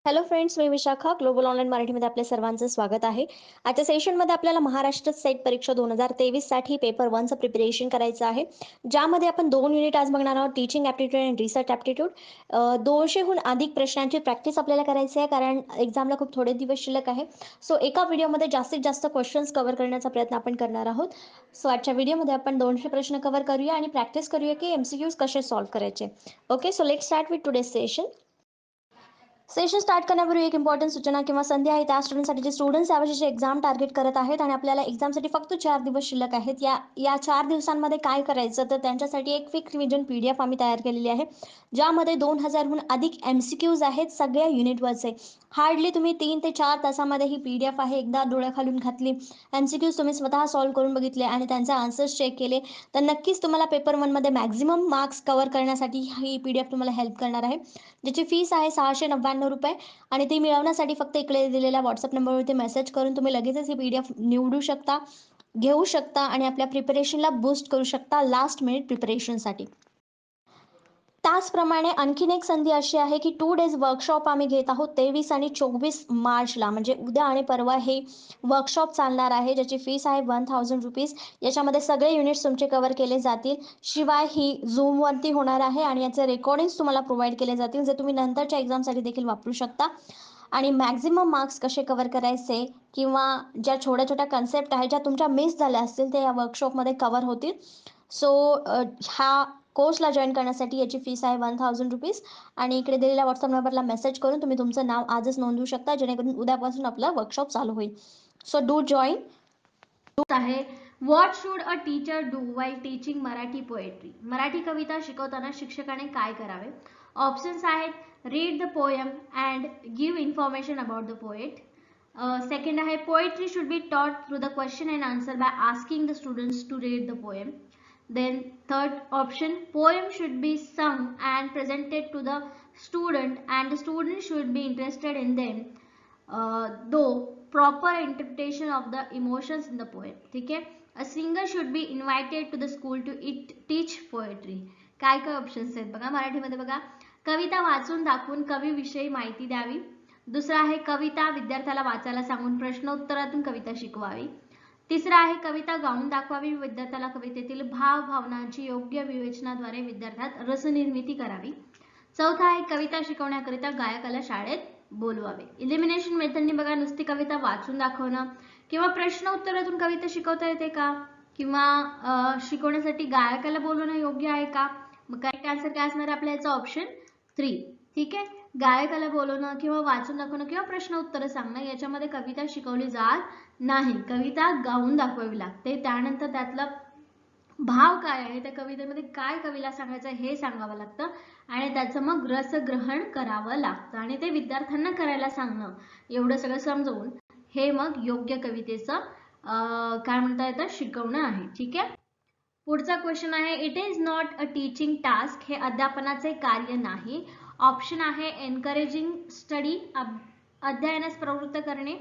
Hello friends, मी Vishakha. Global online मराठीमध्ये आपल्या सर्वांचं स्वागत आहे. आजच्या सेशनमध्ये आपल्याला महाराष्ट्र सेट परीक्षा 2023 साठी पेपर 1चं प्रिपरेशन करायचं आहे. ज्यामध्ये आपण 2 युनिट आज बघणार आहोत, टीचिंग ॲप्टिट्यूड आणि रिसर्च ॲप्टिट्यूड. 200हून अधिक प्रश्नांची प्रॅक्टिस आपल्याला करायची आहे, कारण एक्झामला खूप थोडे दिवस शिल्लक आहे. सो एका व्हिडिओमध्ये जास्तीत जास्त क्वेश्चन्स कव्हर करण्याचा प्रयत्न आपण करणार आहोत. सो आजच्या व्हिडिओमध्ये आपण 200 प्रश्न कव्हर करूया आणि प्रॅक्टिस करूया की MCQs कसे सॉल्व्ह करायचे. Okay, so let's start with today's session. Session start करण्यापूर्वी एक इम्पॉर्टंट सूचना किंवा संधी आहे त्या स्टुडंटसाठी जे स्टुडंट्स यावर्षीचे एक्झाम टार्गेट करत आहेत आणि आपल्याला एक्झामसाठी फक्त 4 दिवस शिल्लक आहेत. या 4 दिवसांमध्ये काय करायचं, तर त्यांच्यासाठी एक क्विक रिव्हिजन PDF आम्ही तयार केलेली आहे, ज्यामध्ये 2000हून अधिक MCQs आहेत सगळ्या युनिटवरचे. हार्डली तुम्ही 3 ते 4 तासामध्ये ही PDF आहे एकदा डोळ्याखालून घातली, MCQs तुम्ही स्वतः सॉल्व्ह करून बघितले आणि त्यांचे आन्सर्स चेक केले, तर नक्कीच तुम्हाला पेपर 1मध्ये मॅक्झिमम मार्क्स कव्हर करण्यासाठी ही PDF तुम्हाला हेल्प करणार आहे. ज्याची फीस आहे ₹699 आणि ती मिळवण्यासाठी फक्त इकडे दिलेल्या WhatsApp नंबरवरती मेसेज करून तुम्ही लगेचच ही PDF निवडू शकता, घेऊ शकता आणि आपल्या प्रिपरेशनला बूस्ट करू शकता लास्ट मिनिट प्रिपरेशनसाठी. त्याचप्रमाणे आणखीन एक संधी अशी आहे की 2 डेज वर्कशॉप आम्ही घेत आहोत 23 आणि 24 मार्चला, म्हणजे उद्या आणि परवा हे वर्कशॉप चालणार आहे, ज्याची फीस आहे ₹1000. याच्यामध्ये सगळे युनिट्स तुमचे कव्हर केले जातील. शिवाय ही Zoomवरती होणार आहे आणि याचे रेकॉर्डिंग्स तुम्हाला प्रोव्हाइड केले जातील, जे तुम्ही नंतरच्या एक्झामसाठी देखील वापरू शकता. आणि मॅक्झिमम मार्क्स कसे कव्हर करायचे किंवा ज्या छोट्या-छोट्या कन्सेप्ट आहेत, ज्या तुमच्या मिस झाल्या असतील, ते या वर्कशॉपमध्ये कव्हर होतील. सो ह्या कोर्सला जॉइन करण्यासाठी याची फीस आहे ₹1000 आणि इकडे दिलेल्या WhatsApp नंबरला मेसेज करून तुम्ही तुमचं नाव आजच नोंदवू शकता, जेणेकरून उद्यापासून आपला वर्कशॉप चालू होईल. So do join. आहे what should a teacher do while teaching Marathi poetry. Marathi कविता शिकवताना शिक्षकाने काय करावे. ऑप्शन्स आहेत read the poem and give information about the poet. Second आहे poetry should be taught through the question and answer by asking the students to read the poem. Then third option, poem should be sung and presented to the student and the student should be interested in them, though proper interpretation of the emotions in the poem. ठीक आहे. A singer should be invited to the school to teach poetry. काय काय options आहेत बघा मराठीमध्ये. बघा, कविता वाचून दाखवून कवीविषयी माहिती द्यावी. दुसरा आहे कविता विद्यार्थ्याला वाचायला सांगून प्रश्नोत्तरातून कविता शिकवावी. तिसरा आहे कविता गाऊन दाखवावी, विद्यार्थ्याला कवितेतील भाव भावनांची योग्य विवेचनाद्वारे विद्यार्थ्यात रसनिर्मिती करावी. चौथा आहे कविता शिकवण्याकरिता गायकाला शाळेत बोलवावे. इलिमिनेशन मेथडने बघा, नुसती कविता वाचून दाखवणं किंवा प्रश्न उत्तरातून कविता शिकवता येते का, किंवा शिकवण्यासाठी गायकाला बोलवणं योग्य आहे का. मग करेक्ट आन्सर काय असणार आपल्या याचा ऑप्शन 3. ठीक आहे. गायकाला बोलवणं किंवा वाचून दाखवणं किंवा प्रश्न उत्तर सांगणं याच्यामध्ये कविता शिकवली जात नाही, कविता गाऊन दाखवावी लागते. त्यानंतर त्यातला भाव काय आहे, त्या कवितेमध्ये काय कवीला सांगायचं हे सांगावं लागतं आणि त्याचं मग रसग्रहण करावं लागतं आणि ते विद्यार्थ्यांना करायला सांगणं, एवढं सगळं समजवून हे मग योग्य कवितेचं काय म्हणता येतं शिकवणं आहे. ठीक आहे. पुढचा क्वेश्चन आहे it is not a teaching task. हे अध्यापनाचे कार्य नाही. ऑप्शन आहे एनकरेजिंग स्टडी, अध्ययनास प्रवृत्त करणे,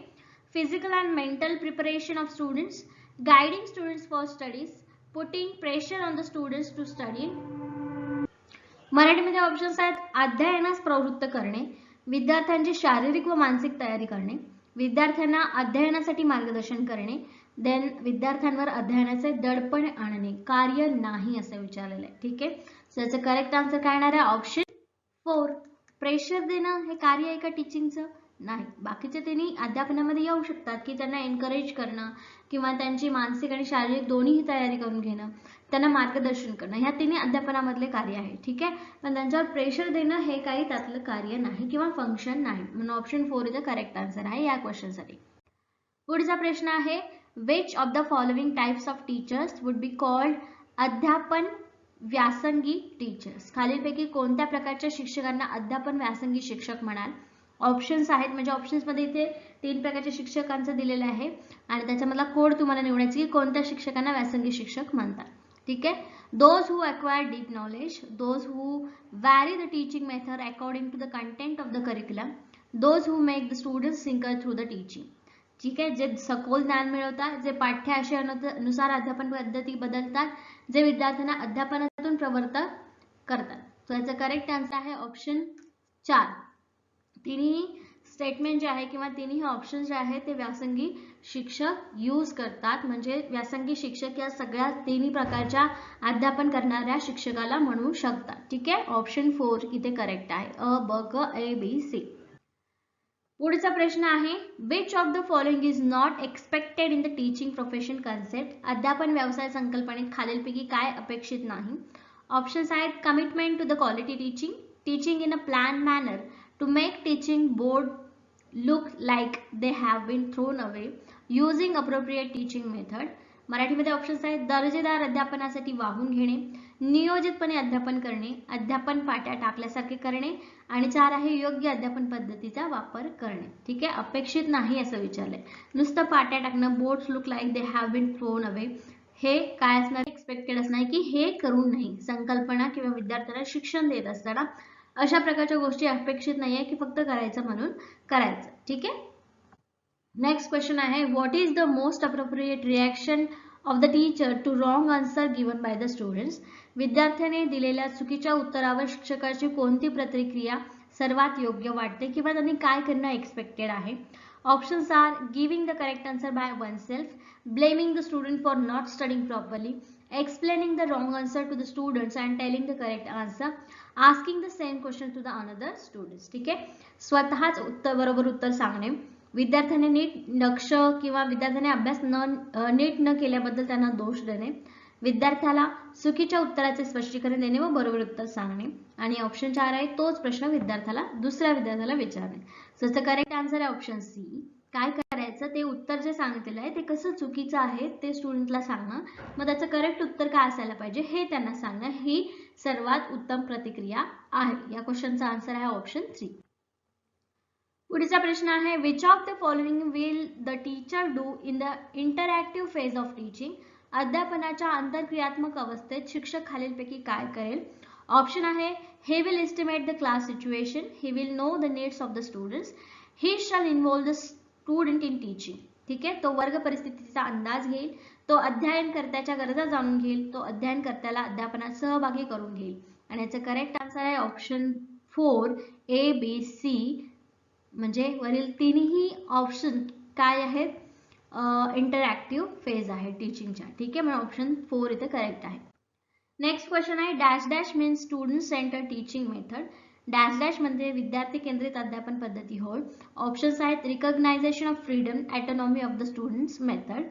physical and mental preparation of students, guiding students for studies, putting pressure on the students to study. मराठीमध्ये ऑप्शन्स आहेत अध्ययनास प्रवृत्त करणे, विद्यार्थ्यांची शारीरिक व मानसिक तयारी करणे, विद्यार्थ्यांना अध्ययनासाठी मार्गदर्शन करणे, देन विद्यार्थ्यांवर अध्ययनाचे दडपण आणणे. कार्य नाही असं विचारलेलं आहे. ठीक आहे. सो याचं करेक्ट आन्सर काय येणार आहे ऑप्शन 4. प्रेशर देणं हे कार्य आहे का टीचिंगचं. नाही. बाकीचे त्यांनी अध्यापनामध्ये येऊ शकतात की त्यांना एनकरेज करणं किंवा त्यांची मानसिक आणि शारीरिक दोन्हीही तयारी करून घेणं, त्यांना मार्गदर्शन करणं, ह्या तिन्ही अध्यापनामधले कार्य आहे. ठीक आहे. पण त्यांच्यावर प्रेशर देणं हे काही त्यातलं कार्य नाही किंवा फंक्शन नाही, म्हणून option 4 is the correct answer आहे या क्वेश्चनसाठी. पुढचा प्रश्न आहे which of the following types of teachers would be called अध्यापन व्यासंगी टीचर्स. खालीलपैकी कोणत्या प्रकारच्या शिक्षकांना अध्यापन व्यासंगी शिक्षक म्हणाल. ऑप्शन्स आहेत, म्हणजे ऑप्शन्स मध्ये इथे 3 प्रकारच्या शिक्षकांचं दिलेलं आहे आणि त्याच्यामधला कोड तुम्हाला निवडायचा की कोणत्या शिक्षकांना व्यासंगी शिक्षक म्हणतात. ठीक आहे. those who acquire deep knowledge, those who vary the teaching method according to the content of the curriculum, those who make the students thinker through the teaching. ठीक आहे. जे सखोल ज्ञान मिळवतात, जे पाठ्य आशयानुसार अध्यापन पद्धती बदलतात, जे विद्यार्थ्यांना अध्यापनातून प्रवर्तक करतात. सो याचा करेक्ट आन्सर आहे ऑप्शन 4. तिन्ही स्टेटमेंट जे आहे किंवा तिन्ही ऑप्शन जे आहे ते व्यासंगी शिक्षक यूज करतात, म्हणजे व्यासंगी शिक्षक या सगळ्या तिन्ही प्रकारच्या अध्यापन करणाऱ्या शिक्षकाला म्हणू शकतात. ठीक आहे, ऑप्शन 4 इथे करेक्ट आहे. अ ब क ए बी सी. पुढचा प्रश्न आहे, which of the following is not expected in the teaching profession concept. अध्यापन व्यवसाय संकल्पनेत खालीलपैकी काय अपेक्षित नाही. ऑप्शन्स आहेत commitment to the quality teaching, teaching in a plan manner to make teaching board look like they have been thrown away, using appropriate teaching method. मराठीमध्ये options आहेत दर्जेदार अध्यापनासाठी वाहून घेणे, नियोजितपणे अध्यापन करणे, अध्यापन पाट्या टाकल्यासारखे करणे, आणि 4 आहे योग्य अध्यापन पद्धतीचा वापर करणे. ठीक आहे, अपेक्षित नाही असं विचारलंय. नुसतं पाट्या टाकणं, boards look like they have been thrown away, हे काय असणार, एक्सपेक्टेड असणार की हे करून नाही. संकल्पना किंवा विद्यार्थ्यांना शिक्षण देत असताना अशा प्रकारच्या गोष्टी अपेक्षित नाहीये की फक्त करायचं म्हणून करायचं. ठीक आहे. नेक्स्ट क्वेश्चन आहे, what is the most appropriate reaction of the teacher to wrong answer given by the students. विद्यार्थ्याने दिलेल्या चुकीच्या उत्तरावर शिक्षकाची कोणती प्रतिक्रिया सर्वात योग्य वाटते किंवा त्यांनी काय करणं एक्सपेक्टेड आहे. Options are giving the correct answer by oneself, blaming the student for not studying properly, explaining the wrong answer to the students and telling the correct answer, asking the same question to the another students. ठीक आहे, स्वतःच बरोबर उत्तर सांगणे, विद्यार्थ्याने नीट लक्ष किंवा विद्यार्थ्याने अभ्यास नीट न केल्याबद्दल त्यांना दोष देणे, विद्यार्थ्याला चुकीच्या उत्तराचे स्पष्टीकरण देणे व बरोबर उत्तर सांगणे, आणि ऑप्शन 4 आहे तोच प्रश्न विद्यार्थ्याला दुसऱ्या विद्यार्थ्याला विचारणे. सो द करेक्ट आन्सर आहे ऑप्शन सी. काय करायचं, ते उत्तर जे सांगितलेलं आहे ते कसं चुकीचं आहे ते स्टुडंटला सांगणं, मग त्याचं करेक्ट उत्तर काय असायला पाहिजे हे त्यांना सांगणं, ही सर्वात उत्तम प्रतिक्रिया आहे. या क्वेश्चनचा आन्सर आहे ऑप्शन 3. पुढचा प्रश्न आहे, which of the following will the teacher do in the interactive phase of teaching. अध्यापनाच्या आंतरक्रियात्मक अवस्थेत शिक्षक खालीलपैकी काय करेल. ऑप्शन आहे he will estimate the class situation, he will know the needs of the students, he shall involve the student in teaching. ठीक आहे, तो वर्ग परिस्थितीचा अंदाज घेईल, तो अध्ययनकर्त्याच्या गरजा जाणून घेईल, तो अध्ययनकर्त्याला अध्यापनात सहभागी करून घेईल, आणि याचं करेक्ट आन्सर आहे ऑप्शन 4 ए बी सी. म्हणजे वरील तिन्ही ऑप्शन काय आहेत, इंटरॅक्टिव्ह फेज आहे टीचिंगच्या. ठीक आहे, म्हणून ऑप्शन 4 इथे करेक्ट आहे. नेक्स्ट क्वेश्चन आहे, dash dash means student center teaching method. Dash dash म्हणजे विद्यार्थी केंद्रित अध्यापन पद्धती होय. ऑप्शन्स आहेत recognization of freedom, autonomy of the students method,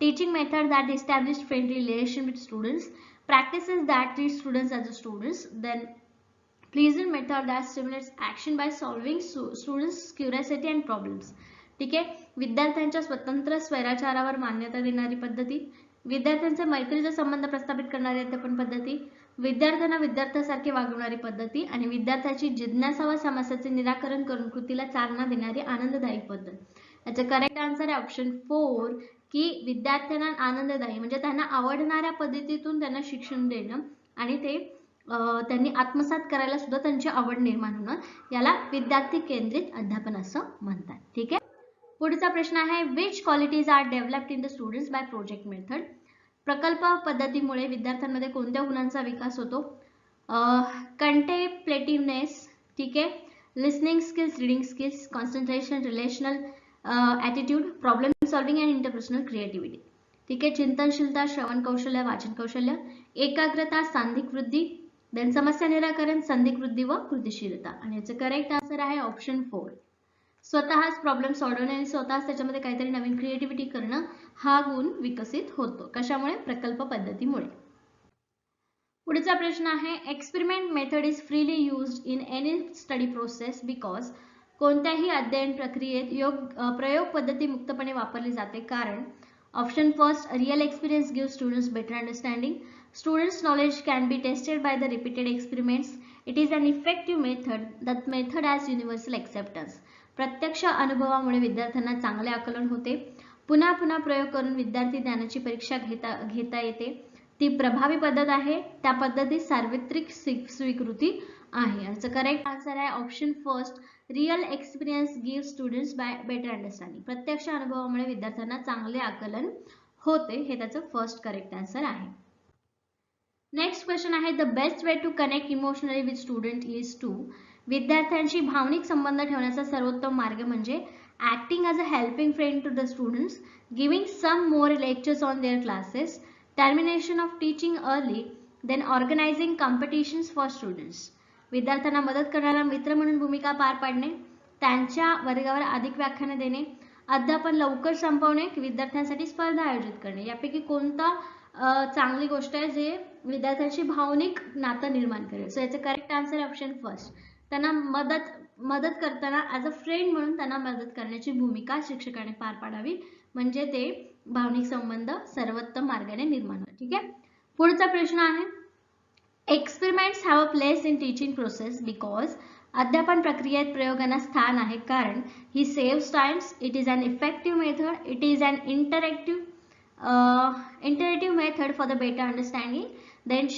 teaching method that establish friendly relation with students, practices that treat students as a students, then pleasant method that stimulates action by solving students curiosity and problems. ठीक आहे, विद्यार्थ्यांच्या स्वतंत्र स्वैराचारावर मान्यता देणारी पद्धती, विद्यार्थ्यांचे मैत्रीचे संबंध प्रस्थापित करणारी अध्यापन पद्धती, विद्यार्थ्यांना विद्यार्थ्यासारखे वागवणारी पद्धती, आणि विद्यार्थ्याची जिज्ञासा व समस्येचे निराकरण करून कृतीला चालना देणारी आनंददायी पद्धत. याचं करेक्ट आन्सर आहे ऑप्शन 4 की विद्यार्थ्यांना आनंददायी म्हणजे त्यांना आवडणाऱ्या पद्धतीतून त्यांना शिक्षण देणं आणि ते त्यांनी आत्मसात करायला सुद्धा त्यांची आवड निर्माण होणं, याला विद्यार्थी केंद्रित अध्यापन असं म्हणतात. ठीक आहे, पुढचा प्रश्न आहे, which qualities are developed in the students by project method. प्रकल्प पद्धतीमुळे विद्यार्थ्यांमध्ये कोणत्या गुणांचा विकास होतो. कंटेम्प्लेटिव्हनेस, ठीक आहे, listening skills, reading skills, concentration, relational attitude, problem solving and interpersonal creativity. ठीक आहे, चिंतनशीलता, श्रवण कौशल्य, वाचन कौशल्य, एकाग्रता, सांधिक वृद्धी, देन समस्या निराकरण, संधिक वृद्धी व कृतिशीलता, आणि याचं करेक्ट आन्सर आहे ऑप्शन 4. स्वतःच प्रॉब्लेम सोडवणे आणि स्वतःच त्याच्यामध्ये काहीतरी नवीन क्रिएटिव्हिटी करणं हा गुण विकसित होतो. कशामुळे, प्रकल्प पद्धतीमुळे. पुढचा प्रश्न आहे, experiment method is freely used in any study process because. कोणत्याही अध्ययन प्रक्रियेत प्रयोग पद्धती मुक्तपणे वापरली जाते कारण. Option first, real experience give students better understanding, students knowledge can be tested by the repeated experiments, it is an effective method, that method has universal acceptance. प्रत्यक्ष अनुभवामुळे विद्यार्थ्यांना चांगले आकलन होते, पुन्हा पुन्हा प्रयोग करून विद्यार्थी ज्ञानाची परीक्षा घेता येते, ती प्रभावी पद्धत आहे, त्या पद्धतीत सार्वत्रिक स्वीकृती आहे. याचं करेक्ट आन्सर आहे option first, real experience give students by better understanding. प्रत्यक्ष अनुभवामुळे विद्यार्थ्यांना चांगले आकलन होते, हे त्याचं फर्स्ट करेक्ट आन्सर आहे. नेक्स्ट क्वेश्चन आहे, the best way to connect emotionally with student is to. विद्यार्थ्यांशी भावनिक संबंध ठेवण्याचा सर्वोत्तम मार्ग म्हणजे acting as a helping friend to the students, giving some more lectures on their classes, termination of teaching early, then organizing competitions for students. विद्यार्थ्यांना मदत करणारा मित्र म्हणून भूमिका पार पाडणे, त्यांच्या वर्गावर अधिक व्याख्याने देणे, अध्यापन लवकर संपवणे, विद्यार्थ्यांसाठी स्पर्धा आयोजित करणे. यापैकी कोणता चांगली गोष्ट आहे जे विद्यार्थ्यांशी भावनिक नातं निर्माण करेल? सो याचं करेक्ट आन्सर आहे ऑप्शन फर्स्ट. त्यांना मदत करताना ॲज अ फ्रेंड म्हणून त्यांना मदत करण्याची भूमिका शिक्षकाने पार पाडावी, म्हणजे ते भावनिक संबंध सर्वोत्तम मार्गाने निर्माण होईल. ठीक आहे. पुढचा प्रश्न आहे, experiments have a place in teaching process because अध्यापन प्रक्रियेत प्रयोगांना स्थान आहे कारण ही saves times, it is an effective method, it is an interactive method for the better understanding than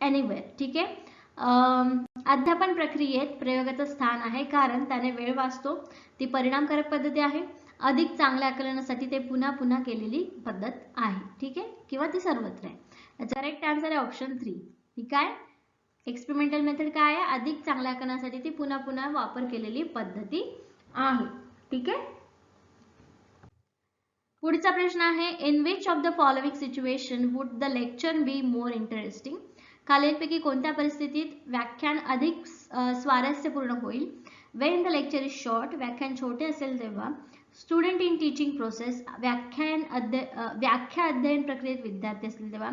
anywhere. ठीक आहे. अध्यापन प्रक्रियेत प्रयोगाचं स्थान आहे कारण त्याने वेळ वाचतो, ती परिणामकारक पद्धती आहे, अधिक चांगल्या आकलनासाठी ते पुन्हा पुन्हा केलेली पद्धत आहे. ठीक आहे, किंवा ती सर्वत्र आहे. याचा करेक्ट आन्सर आहे ऑप्शन 3. ठीक आहे. एक्सपेरिमेंटल मेथड काय आहे? अधिक चांगल्या आकलनासाठी ती पुन्हा पुन्हा वापर केलेली पद्धती आहे. ठीक आहे. पुढचा प्रश्न आहे, in which of the following situation would the lecture be more interesting? खालीलपैकी कोणत्या परिस्थितीत व्याख्यान अधिक स्वारस्यपूर्ण होईल? Wien the lecture is short, व्याख्यान छोटे असेल तेव्हा. स्टुडंट इन टीचिंग प्रोसेस, व्याख्या अध्ययन प्रक्रियेत विद्यार्थी असतील तेव्हा.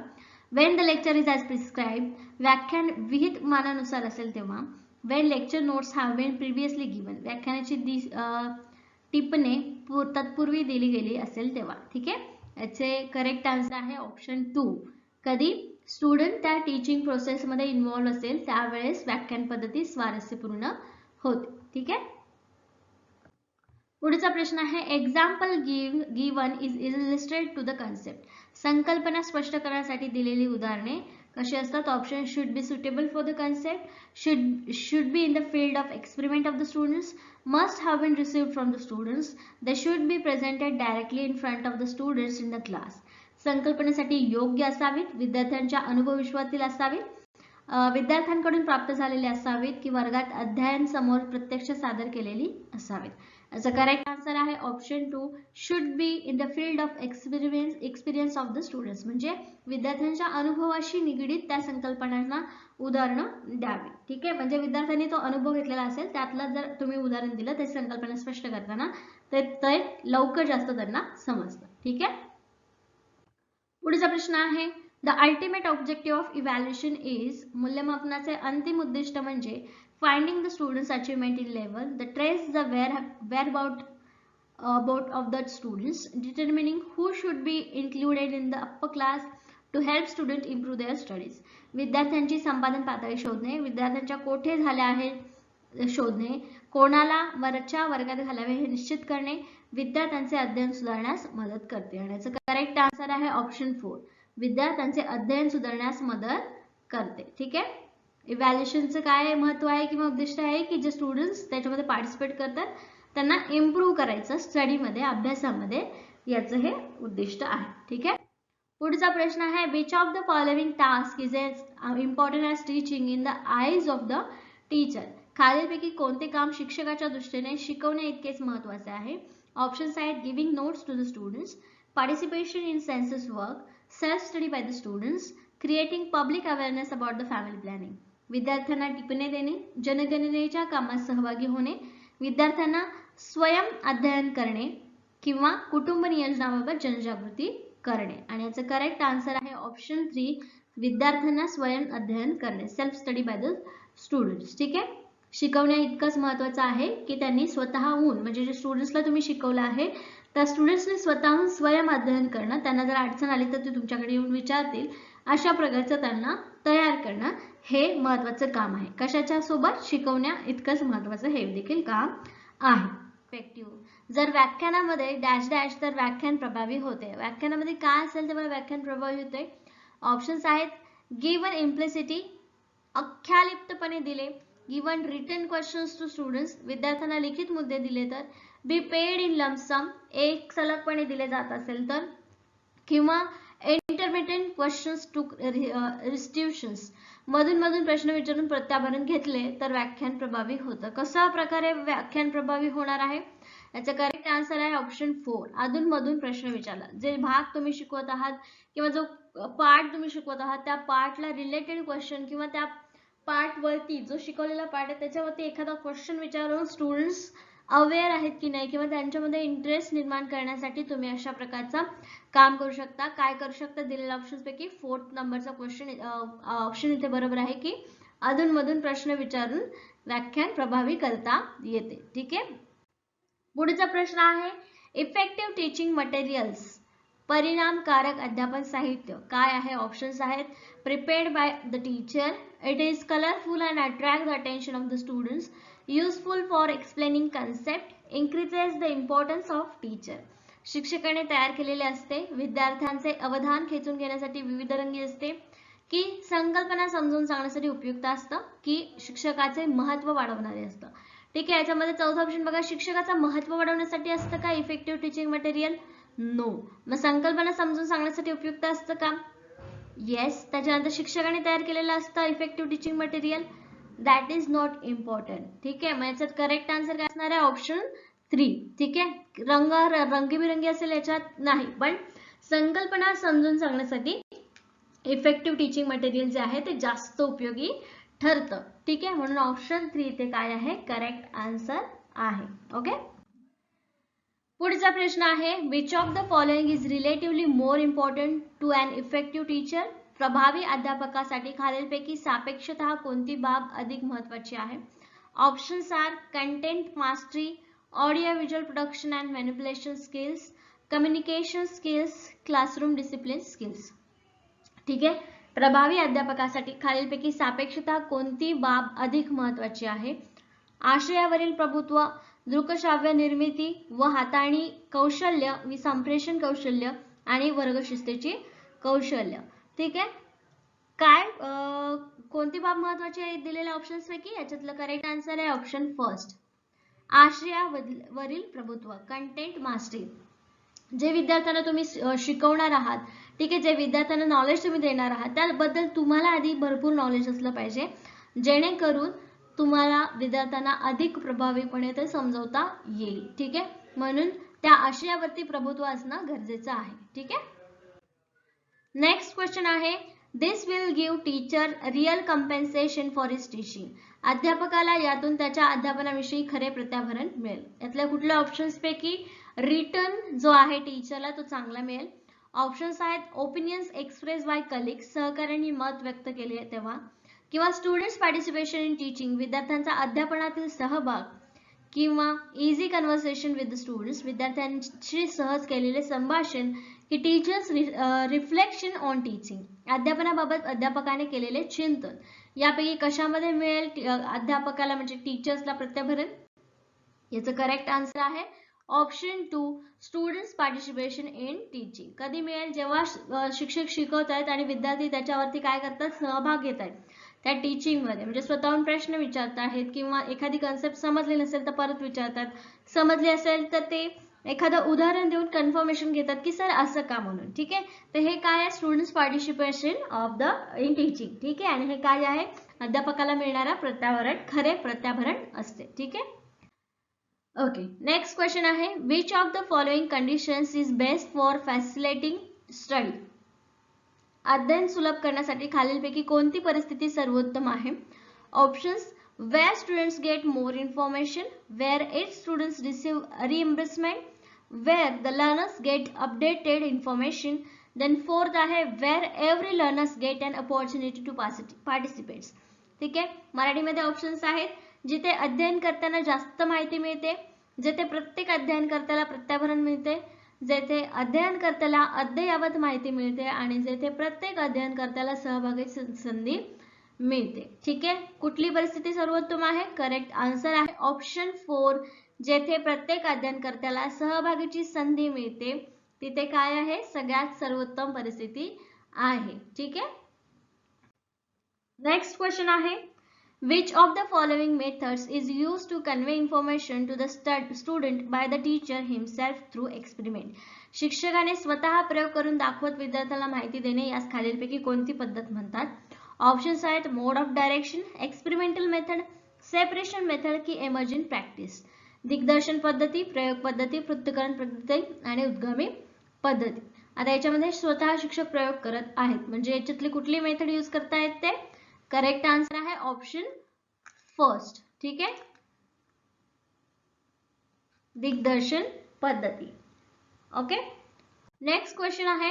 When the lecture is as prescribe, व्याख्यान विहित मानानुसार असेल तेव्हा. When lecture notes have been previously given, व्याख्यानाची टिपणे तत्पूर्वी दिली गेली असेल तेव्हा. ठीक आहे. याचे करेक्ट आन्सर आहे ऑप्शन 2. कधी स्टुडंट त्या टीचिंग प्रोसेसमध्ये इन्व्हॉल्व असेल त्यावेळेस व्याख्यान पद्धती स्वारस्यपूर्ण होते. ठीक आहे. पुढचा प्रश्न आहे, example given is illustrate to the concept. संकल्पना स्पष्ट करण्यासाठी दिलेली उदाहरणे कशी असतात? Option should be suitable for the concept, should be in the field of experiment of the students, must have been received from the students, they should be presented directly in front of the students in the class. संकल्पनेसाठी योग्य असावीत, विद्यार्थ्यांच्या अनुभव विश्वातील असावीत, विद्यार्थ्यांकडून प्राप्त झालेले असावीत की वर्गात अध्ययन समोर प्रत्यक्ष सादर केलेली असावीत. याचा करेक्ट आन्सर आहे option 2. Should be in the field of experience of the students, म्हणजे विद्यार्थ्यांच्या अनुभवाशी निगडीत त्या संकल्पनांना उदाहरणं द्यावी. ठीक आहे. म्हणजे विद्यार्थ्यांनी तो अनुभव घेतलेला असेल त्यातलं जर तुम्ही उदाहरण दिलं ते संकल्पना स्पष्ट करताना ते लवकर जास्त त्यांना समजतं. ठीक आहे. पुढचा प्रश्न आहे, the ultimate objective of evaluation is, मूल्यमापनाचे अंतिम उद्दिष्ट म्हणजे finding the students achievement in level, the trace the whereabout of the students, determining who should be included in the upper class to help student improve their studies. विद्यार्थ्यांची संपादन पातळी शोधणे, विद्यार्थ्यांच्या कोठे झाल्या आहेत शोधणे, कोणाला वरच्या वर्गात घालावे हे निश्चित करणे, विद्यार्थ्यांचे अध्ययन सुधारण्यास मदत करते. आणि याचं करेक्ट आन्सर आहे ऑप्शन 4. विद्यार्थ्यांचे अध्ययन सुधारण्यास मदत करते. ठीक आहे. इव्हॅल्युएशनचं काय महत्व आहे किंवा उद्दिष्ट आहे की जे स्टुडंट्स त्याच्यामध्ये पार्टिसिपेट करतात त्यांना इम्प्रूव्ह करायचं स्टडीमध्ये, अभ्यासामध्ये, याचं हे उद्दिष्ट आहे. ठीक आहे. पुढचा प्रश्न आहे, which of the following task is important as teaching in the eyes of the teacher? खालीलपैकी कोणते काम शिक्षकाच्या दृष्टीने शिकवणे इतकेच महत्त्वाचे आहे? ऑप्शन्स आहेत, giving notes to the students, participation in census work, self study by the students, creating public awareness about the family planning. विद्यार्थ्यांना टिपणे देणे, जनगणनेच्या कामात सहभागी होणे, विद्यार्थ्यांना स्वयं अध्ययन करणे किंवा कुटुंब नियोजनाबाबत जनजागृती करणे. आणि याचं करेक्ट आन्सर आहे ऑप्शन 3. विद्यार्थ्यांना स्वयं अध्ययन करणे, self study by the students. ठीक आहे. शिकवण्या इतकंच महत्त्वाचं आहे की त्यांनी स्वतःहून, म्हणजे जे स्टुडंट्सला तुम्ही शिकवलं आहे त्या स्टुडंट्सने स्वतःहून स्वयं अध्ययन करणं, त्यांना जर अडचण आली तर ते तुमच्याकडे येऊन विचारतील, अशा प्रकारचं त्यांना तयार करणं हे महत्त्वाचं काम आहे. कशाच्या सोबत? शिकवण्या इतकंच महत्त्वाचं हे देखील काम आहे. इफेक्टिव्ह, जर व्याख्यानामध्ये डॅश डॅश तर व्याख्यान प्रभावी होते. व्याख्यानामध्ये काय असेल तेव्हा व्याख्यान प्रभावी होते? ऑप्शन्स आहेत, गिव्हन इम्प्लिसिटी, अख्यालिप्तपणे दिले, given written questions to students, विद्यार्थ्यांना लिखित मुद्दे दिले तर, बी पेड इन लमसम, एक सलगपणे दिले जात असेल तर, किंवा इंटरमिटेंट क्वेश्चन्स टू रिस्ट्रिक्शन्स, मधून मधून प्रश्न विचारून प्रत्याभरण घेतले तर व्याख्यान प्रभावी होतं. कशा प्रकारे व्याख्यान प्रभावी होणार आहे? याचा करेक्ट आन्सर आहे ऑप्शन 4. अधून मधून प्रश्न विचारला. जे भाग तुम्ही शिकवत आहात किंवा जो पार्ट तुम्ही शिकवत आहात त्या पार्टला रिलेटेड क्वेश्चन किंवा त्या पार्ट वरती जो शिकवलेला पार्ट आहे त्याच्यावरती एखादा क्वेश्चन विचारून स्टुडंट्स अवेअर आहेत की नाही किंवा त्यांच्यामध्ये इंटरेस्ट निर्माण करण्यासाठी तुम्ही अशा प्रकारचा काम करू शकता. काय करू शकता? दिलेल्या ऑप्शन्स पैकी 4th नंबरचा क्वेश्चन ऑप्शन इथे बरोबर आहे की अधून मधून प्रश्न विचारून व्याख्यान प्रभावी करता येते. ठीक आहे. पुढचा प्रश्न आहे इफेक्टिव्ह टीचिंग मटेरियल्स, परिणामकारक अध्यापन साहित्य काय आहे? ऑप्शन्स आहेत prepared by the teacher, it is colourful and attract the attention of the students, useful for explaining concept, increases the importance of teacher. शिक्षकाने तयार केलेले असते, विद्यार्थ्यांचे अवधान खेचून घेण्यासाठी विविध रंगी असते, की संकल्पना समजून सांगण्यासाठी उपयुक्त असतं, की शिक्षकाचे महत्त्व वाढवणारे असतं. ठीक आहे. याच्यामध्ये चौथा ऑप्शन बघा, शिक्षकाचं महत्त्व वाढवण्यासाठी असतं का इफेक्टिव्ह टीचिंग मटेरियल? नो. मग संकल्पना समजून सांगण्यासाठी उपयुक्त असतं का? येस. त्याच्यानंतर शिक्षकाने तयार केलेलं असतं effective teaching material? That is not important. ठीक आहे. मग याच्यात करेक्ट आन्सर काय असणार आहे? ऑप्शन 3. ठीक आहे. रंगीबिरंगी असेल याच्यात नाही, पण संकल्पना समजून सांगण्यासाठी इफेक्टिव्ह टीचिंग मटेरियल जे आहे ते जास्त उपयोगी ठरतं. ठीक आहे. म्हणून ऑप्शन 3 इथे काय आहे? करेक्ट आन्सर आहे. ओके. पुढचा प्रश्न आहे which of the following is relatively more important to an effective teacher? प्रभावी अध्यापकासाठी खालीलपैकी सापेक्षतः कोणती बाब अधिक महत्त्वाची आहे? Options are content mastery, audio visual production and manipulation skills, communication skills, classroom discipline skills. ठीक आहे. प्रभावी अध्यापकासाठी खालीलपैकी सापेक्षतः कोणती बाब अधिक महत्त्वाची आहे? आशयावरील प्रभुत्व, दृकश्राव्य निर्मिती व हाताळणी कौशल्य, संप्रेषण कौशल्य आणि वर्गशिस्तीची कौशल्य. ठीक आहे. काय कोणती बाब महत्त्वाची आहे दिलेल्या ऑप्शन्स पैकी? याच्यातलं करेक्ट आन्सर आहे ऑप्शन 1. आशयावरील प्रभुत्व, कंटेंट मास्टरी. जे विद्यार्थ्यांना तुम्ही शिकवणार आहात, ठीक आहे, जे विद्यार्थ्यांना नॉलेज तुम्ही देणार आहात त्याबद्दल तुम्हाला आधी भरपूर नॉलेज असलं पाहिजे, जेणेकरून तुम्हाला विद्यार्थ्यांना अधिक प्रभावीपणे ते समजवता येईल. ठीक आहे. म्हणून त्या आशयावरती प्रभुत्व असणं गरजेचं आहे. ठीक आहे. नेक्स्ट क्वेश्चन आहे this will give teacher real compensation for his teaching. अध्यापकाला यातून त्याच्या अध्यापनाविषयी खरे प्रत्याभरण मिळेल. यातल्या कुठल्या ऑप्शन्स पैकी रिटर्न जो आहे टीचरला तो चांगला मिळेल? ऑप्शन्स आहेत ओपिनियन्स एक्सप्रेस बाय कलिग्स, सहकाऱ्यांनी मत व्यक्त केले तेव्हा, किंवा स्टुडंट्स पार्टिसिपेशन इन टीचिंग, विद्यार्थ्यांचा अध्यापनातील सहभाग, किंवा easy conversation with the students, विद्यार्थ्यांशी सहज केलेले संभाषण, की टीचर्स रिफ्लेक्शन ऑन टीचिंग, अध्यापनाबाबत अध्यापकाने केलेले चिंतन. यापैकी कशामध्ये मिळेल अध्यापकाला म्हणजे टीचर्सला प्रत्याभरण? याचं करेक्ट आन्सर आहे option 2 students participation in teaching. कधी मिळेल? जेव्हा शिक्षक शिकवत आहेत आणि विद्यार्थी त्याच्यावरती काय करतात? सहभाग घेत आहेत त्या टीचिंग मध्ये, म्हणजे स्वतःहून प्रश्न विचारत आहेत किंवा एखादी कन्सेप्ट समजली नसेल तर परत विचारतात, समजली असेल तर ते एखादं उदाहरण देऊन कन्फर्मेशन घेतात की सर असं का म्हणून. ठीक आहे. तर हे काय आहे? Students participation of the in teaching. ठीक आहे. आणि हे काय आहे? अध्यापकाला मिळणारा प्रत्याभरण, खरे प्रत्याभरण असते. ठीक आहे. ओके. नेक्स्ट क्वेश्चन आहे which of the following conditions is best for facilitating study? अध्ययन सुलभ करण्यासाठी खालीलपैकी कोणती परिस्थिती सर्वोत्तम आहे? Options where students get more information, where each students receive reimbursement, where the learners get updated information, then fourth आहे where every learners get an opportunity to participate. ठीक आहे. मराठीमध्ये ऑप्शन्स आहेत जिथे अध्ययन करताना जास्त माहिती मिळते, जेथे प्रत्येक अध्ययनकर्त्याला प्रत्याभरण मिळते, जेथे अध्ययनकर्त्याला अद्ययावत माहिती मिळते आणि जेथे प्रत्येक अध्ययनकर्त्याला सहभागाची संधी मिळते. ठीक आहे. कुठली परिस्थिती सर्वोत्तम आहे? करेक्ट आन्सर आहे ऑप्शन 4 जेथे प्रत्येक अध्ययनकर्त्याला सहभागाची संधी मिळते तिथे काय आहे? सगळ्यात सर्वोत्तम परिस्थिती आहे. ठीक आहे. नेक्स्ट क्वेश्चन आहे which of the following methods is used to convey information to the student by the teacher himself through experiment? शिक्षकाने स्वतः प्रयोग करून दाखवत विद्यार्थ्याला माहिती देणे यास खालीलपैकी कोणती पद्धत म्हणतात? ऑप्शन्स आहेत mode of direction, experimental method, separation method की एमर्जिंग प्रॅक्टिस. दिग्दर्शन पद्धती, प्रयोग पद्धती, पृथक्करण पद्धती आणि उद्गामी पद्धती. आता याच्यामध्ये स्वतः शिक्षक प्रयोग करत आहेत म्हणजे याच्यातली कुठली मेथड यूज करतायत ते. करेक्ट आन्सर आहे ऑप्शन फर्स्ट. ठीक आहे, दिग्दर्शन पद्धती. ओके, नेक्स्ट क्वेश्चन आहे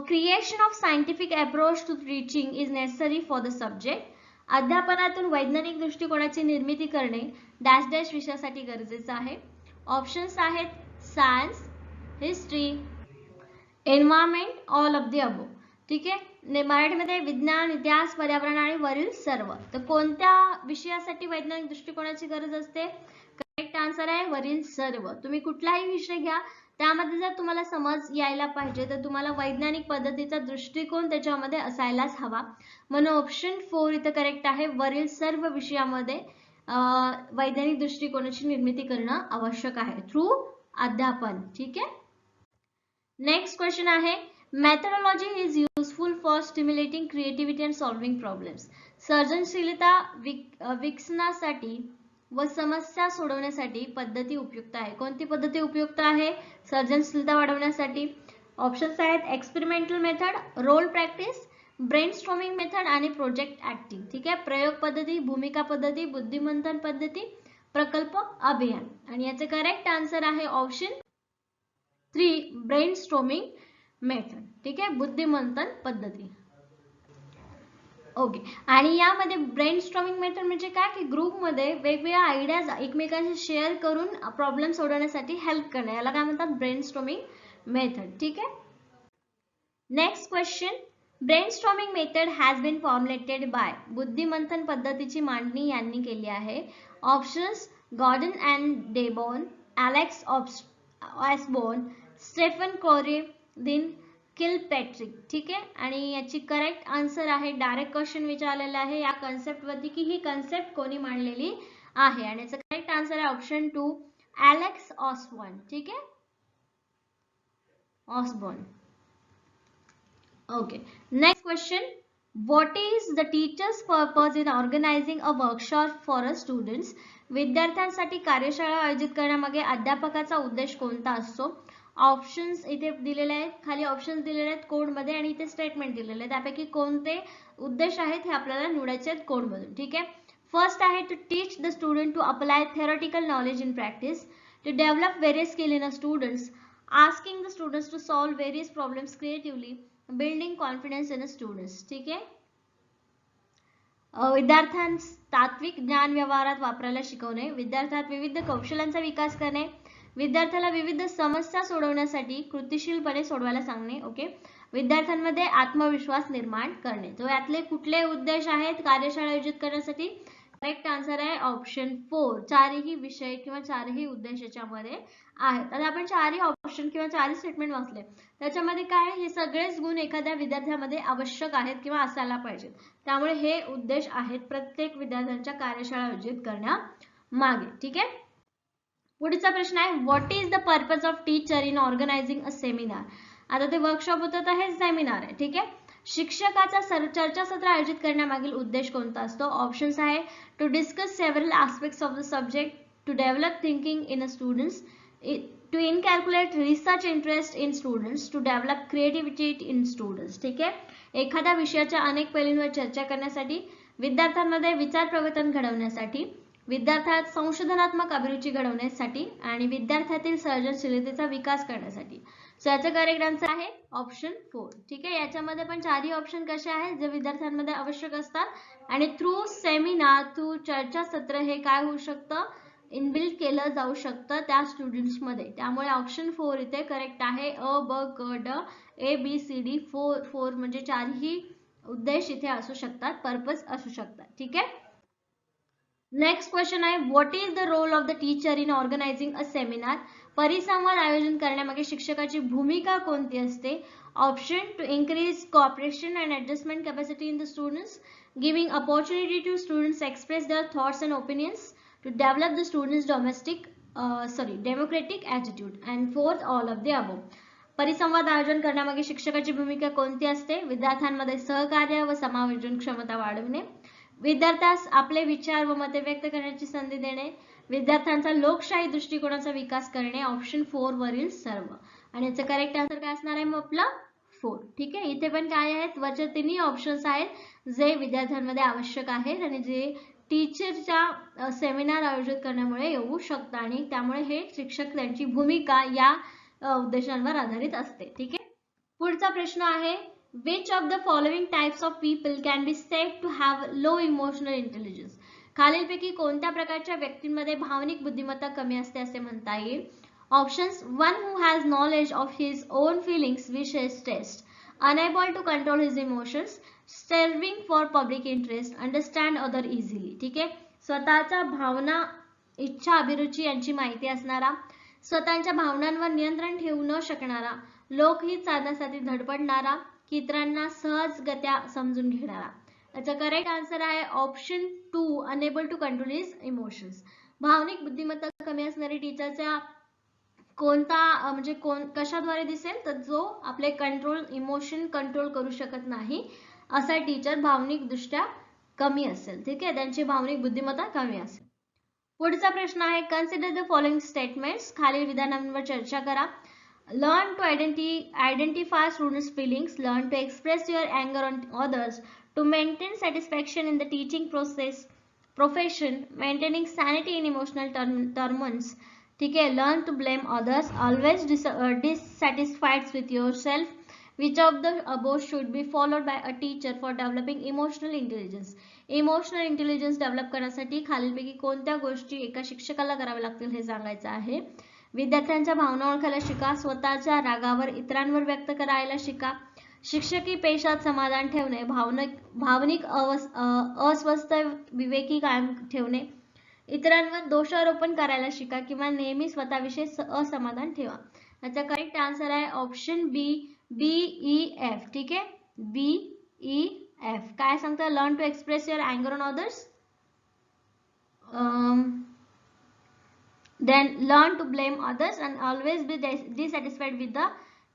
creation of scientific approach to teaching is necessary for the subject. अध्यापनातून वैज्ञानिक दृष्टिकोनाची निर्मिती करणे डॅश डॅश विषयासाठी गरजेचं आहे. ऑप्शन्स आहेत science, history, environment, all of the above. ठीक आहे, मराठीमध्ये विज्ञान, इतिहास, पर्यावरण आणि वरील सर्व. तर कोणत्या विषयासाठी वैज्ञानिक दृष्टिकोनाची गरज असते? करेक्ट आन्सर आहे वरील सर्व. तुम्ही कुठलाही विषय घ्या, त्यामध्ये जर तुम्हाला समज यायला पाहिजे तर तुम्हाला वैज्ञानिक पद्धतीचा दृष्टिकोन त्याच्यामध्ये असायलाच हवा. म्हणून ऑप्शन 4 इथं करेक्ट आहे. वरील सर्व विषयामध्ये वैज्ञानिक दृष्टिकोनाची निर्मिती करणं आवश्यक आहे थ्रू अध्यापन. ठीक आहे, नेक्स्ट क्वेश्चन आहे methodology is useful for stimulating creativity and solving problems. सर्जनशीलता विकसनासाठी व समस्या सोडवण्यासाठी पद्धती उपयुक्त आहे. कोणती पद्धती उपयुक्त आहे सर्जनशीलता वाढवण्यासाठी? ऑप्शन्स आहेत experimental method, role practice, brainstorming method आणि प्रोजेक्ट ऍक्टिंग. ठीक आहे, प्रयोग पद्धती, भूमिका पद्धती, बुद्धिमंथन पद्धती, प्रकल्प अभियान. आणि याचे करेक्ट आन्सर आहे ऑप्शन 3 ब्रेनस्टॉर्मिंग मेथड. ठीक आहे, बुद्धिमंथन पद्धती. ओके, आणि यामध्ये ब्रेनस्टॉर्मिंग मेथड म्हणजे काय की ग्रुपमध्ये वेगवेगळ्या आयडियाज एकमेकांशी शेअर करून प्रॉब्लेम सोडवण्यासाठी हेल्प करणे, याला काय म्हणतात ब्रेनस्टॉर्मिंग मेथड. ठीक आहे, next question brainstorming method has been formulated by. बुद्धिमंथन पद्धतीची मांडणी यांनी केली आहे. Options Gordon and Debon, Alex Osborn, Stephen Corey, Dean Kilpatrick. ठीक आहे, आणि याची करेक्ट आन्सर आहे, डायरेक्ट क्वेश्चन विचारलेला आहे या कन्सेप्ट वरती की ही कन्सेप्ट कोणी मांडलेली आहे, आणि याचा करेक्ट आन्सर आहे ऑप्शन 2 अलेक्स ऑस्बॉर्न. ठीक आहे, Osborne. Okay, next question what is the teachers purpose in organising a workshop for a students. विद्यार्थ्यांसाठी कार्यशाळा आयोजित करण्यामागे अध्यापकाचा उद्देश कोणता असतो? ऑप्शन्स इथे दिलेले आहेत, खाली ऑप्शन्स दिलेले आहेत कोडमध्ये आणि इथे स्टेटमेंट दिलेले आहेत. त्यापैकी कोणते उद्देश आहेत हे आपल्याला निवडायचे आहेत कोडमधून. ठीक आहे, फर्स्ट आहे to teach the student to apply theoretical knowledge in practice, to develop various skill in a students, asking the students to solve various problems creatively, building confidence in a students. ठीक आहे, विद्यार्थ्यांस तात्विक ज्ञान व्यवहारात वापरायला शिकवणे, विद्यार्थ्यात विविध कौशल्यांचा विकास करणे, विद्यार्थ्याला विविध समस्या सोडवण्यासाठी कृतीशीलपणे सोडवायला सांगणे. ओके, विद्यार्थ्यांमध्ये आत्मविश्वास निर्माण करणे. तर यातले कुठले उद्देश आहेत कार्यशाळा आयोजित करण्यासाठी? करेक्ट आन्सर आहे ऑप्शन 4 चारही विषय किंवा चारही उद्देश याच्यामध्ये आहेत. आता आपण चारही ऑप्शन किंवा चारही स्टेटमेंट वाचले, त्याच्यामध्ये काय हे सगळेच गुण एखाद्या विद्यार्थ्यामध्ये आवश्यक आहेत किंवा असायला पाहिजेत. त्यामुळे हे उद्देश आहेत प्रत्येक विद्यार्थ्यांच्या कार्यशाळा आयोजित करण्यामागे. ठीक आहे, पुढचा प्रश्न आहे what is the purpose of teacher in organising a seminar. आता ते वर्कशॉप होतं तर हे सेमिनार आहे. ठीक आहे, शिक्षकाचा चर्चासत्र आयोजित करण्यामागील उद्देश कोणता असतो? ऑप्शन्स आहे to discuss several aspects of the subject, to develop thinking in a students, to inculcate research interest in students, to develop creativity in students. ठीक आहे, एखाद्या विषयाच्या अनेक पैलूंवर चर्चा करण्यासाठी, विद्यार्थ्यांमध्ये विचार प्रवर्तन घडवण्यासाठी, विद्यार्थ्यात संशोधनात्मक अभिरुची घडवण्यासाठी आणि विद्यार्थ्यातील सर्जनशीलतेचा विकास करण्यासाठी. सो याचं करेक्ट आन्सर आहे ऑप्शन 4. ठीक आहे, याच्यामध्ये पण चारही ऑप्शन कसे आहेत जे विद्यार्थ्यांमध्ये आवश्यक असतात आणि थ्रू सेमिनार थ्रू चर्चासत्र हे काय होऊ शकतं इनबिल्ट केलं जाऊ शकतं त्या स्टुडंट्स मध्ये. त्यामुळे ऑप्शन 4 इथे करेक्ट आहे. अ ब क ड ए बी सी डी 4 म्हणजे चारही उद्देश इथे असू शकतात, पर्पज असू शकतात. ठीक आहे, नेक्स्ट क्वेश्चन आहे what is the role of the teacher in organising a seminar. परिसंवाद आयोजन करण्यामागे शिक्षकाची भूमिका कोणती असते? Option to increase cooperation and adjustment capacity in the students, giving opportunity to students express their thoughts and opinions, to develop the students democratic attitude, and fourth all of the above. परिसंवाद आयोजन करण्यामागे शिक्षकाची भूमिका कोणती असते? विद्यार्थ्यांमध्ये सहकार्य व समायोजन क्षमता वाढवणे, विद्यार्थ्यास आपले विचार व मते व्यक्त करण्याची संधी देणे, विद्यार्थ्यांचा लोकशाही दृष्टिकोनाचा विकास करणे. ऑप्शन 4 वरील सर्व. आणि याचं करेक्ट आन्सर काय असणार आहे मग आपला 4. ठीक आहे, इथे पण काय आहेत, वरचे तिन्ही ऑप्शन्स आहेत जे विद्यार्थ्यांमध्ये आवश्यक आहेत आणि जे टीचरच्या सेमिनार आयोजित करण्यामुळे येऊ शकतं आणि त्यामुळे हे शिक्षक त्यांची भूमिका या उद्देशांवर आधारित असते. ठीक आहे, पुढचा प्रश्न आहे, which of the following types of people can be said to have low emotional intelligence? खालीलपैकी कोणत्या प्रकारच्या व्यक्तींमध्ये भावनिक बुद्धिमत्ता कमी असते असे म्हणता येईल? Options, one who has knowledge of his own feelings which is stressed, unable to control his emotions, striving for public interest, understand other easily. ठीक आहे, स्वतःच्या भावना, इच्छा, अभिरुची यांची माहिती असणारा, स्वतःच्या भावनांवर नियंत्रण ठेवू न शकणारा, लोकहित साधण्यासाठी धडपडणारा, इतरांना सहजगत्या समजून घेणारा. याचा करेक्ट आन्सर आहे option 2, enable to control his emotions. भावनिक बुद्धिमत्ता कमी असणारी टीचरच्या कोणता म्हणजे कशाद्वारे दिसेल तर जो आपले इमोशन कंट्रोल करू शकत नाही असा टीचर भावनिक दृष्ट्या कमी असेल. ठीक आहे, त्यांची भावनिक बुद्धिमत्ता कमी असेल. पुढचा प्रश्न आहे, कन्सिडर द फॉलोइंग स्टेटमेंट्स. खालील विधानांवर चर्चा करा. Learn to identify students' feelings. Learn to express your anger on others. To maintain satisfaction in the teaching profession. Maintaining sanity in emotional turmoils. ठीक है. Learn to blame others. Always dissatisfied with yourself. Which of the above should be followed by a teacher for developing emotional intelligence? Emotional intelligence develop करण्यासाठी खालीलपैकी कोणत्या गोष्टी एका शिक्षकाला कराव्या लागतील हे सांगायचं आहे. विद्यार्थ्यांच्या भावना ओळखायला शिका, स्वतःच्या रागावर इतरांवर व्यक्त करायला शिका, शिक्षकी पेशात समाधान ठेवणे, भावनिक अस्वस्थ विवेकी कायम ठेवणे, इतरांवर दोषारोपण करायला शिका किंवा नेहमी स्वतःविषयी असमाधान ठेवा. याचा करेक्ट आन्सर आहे ऑप्शन बी, BEF. ठीक आहे, BEF. काय सांगतं, लर्न टू एक्सप्रेस युअर अँगर on others, then learn to blame others and always be dissatisfied with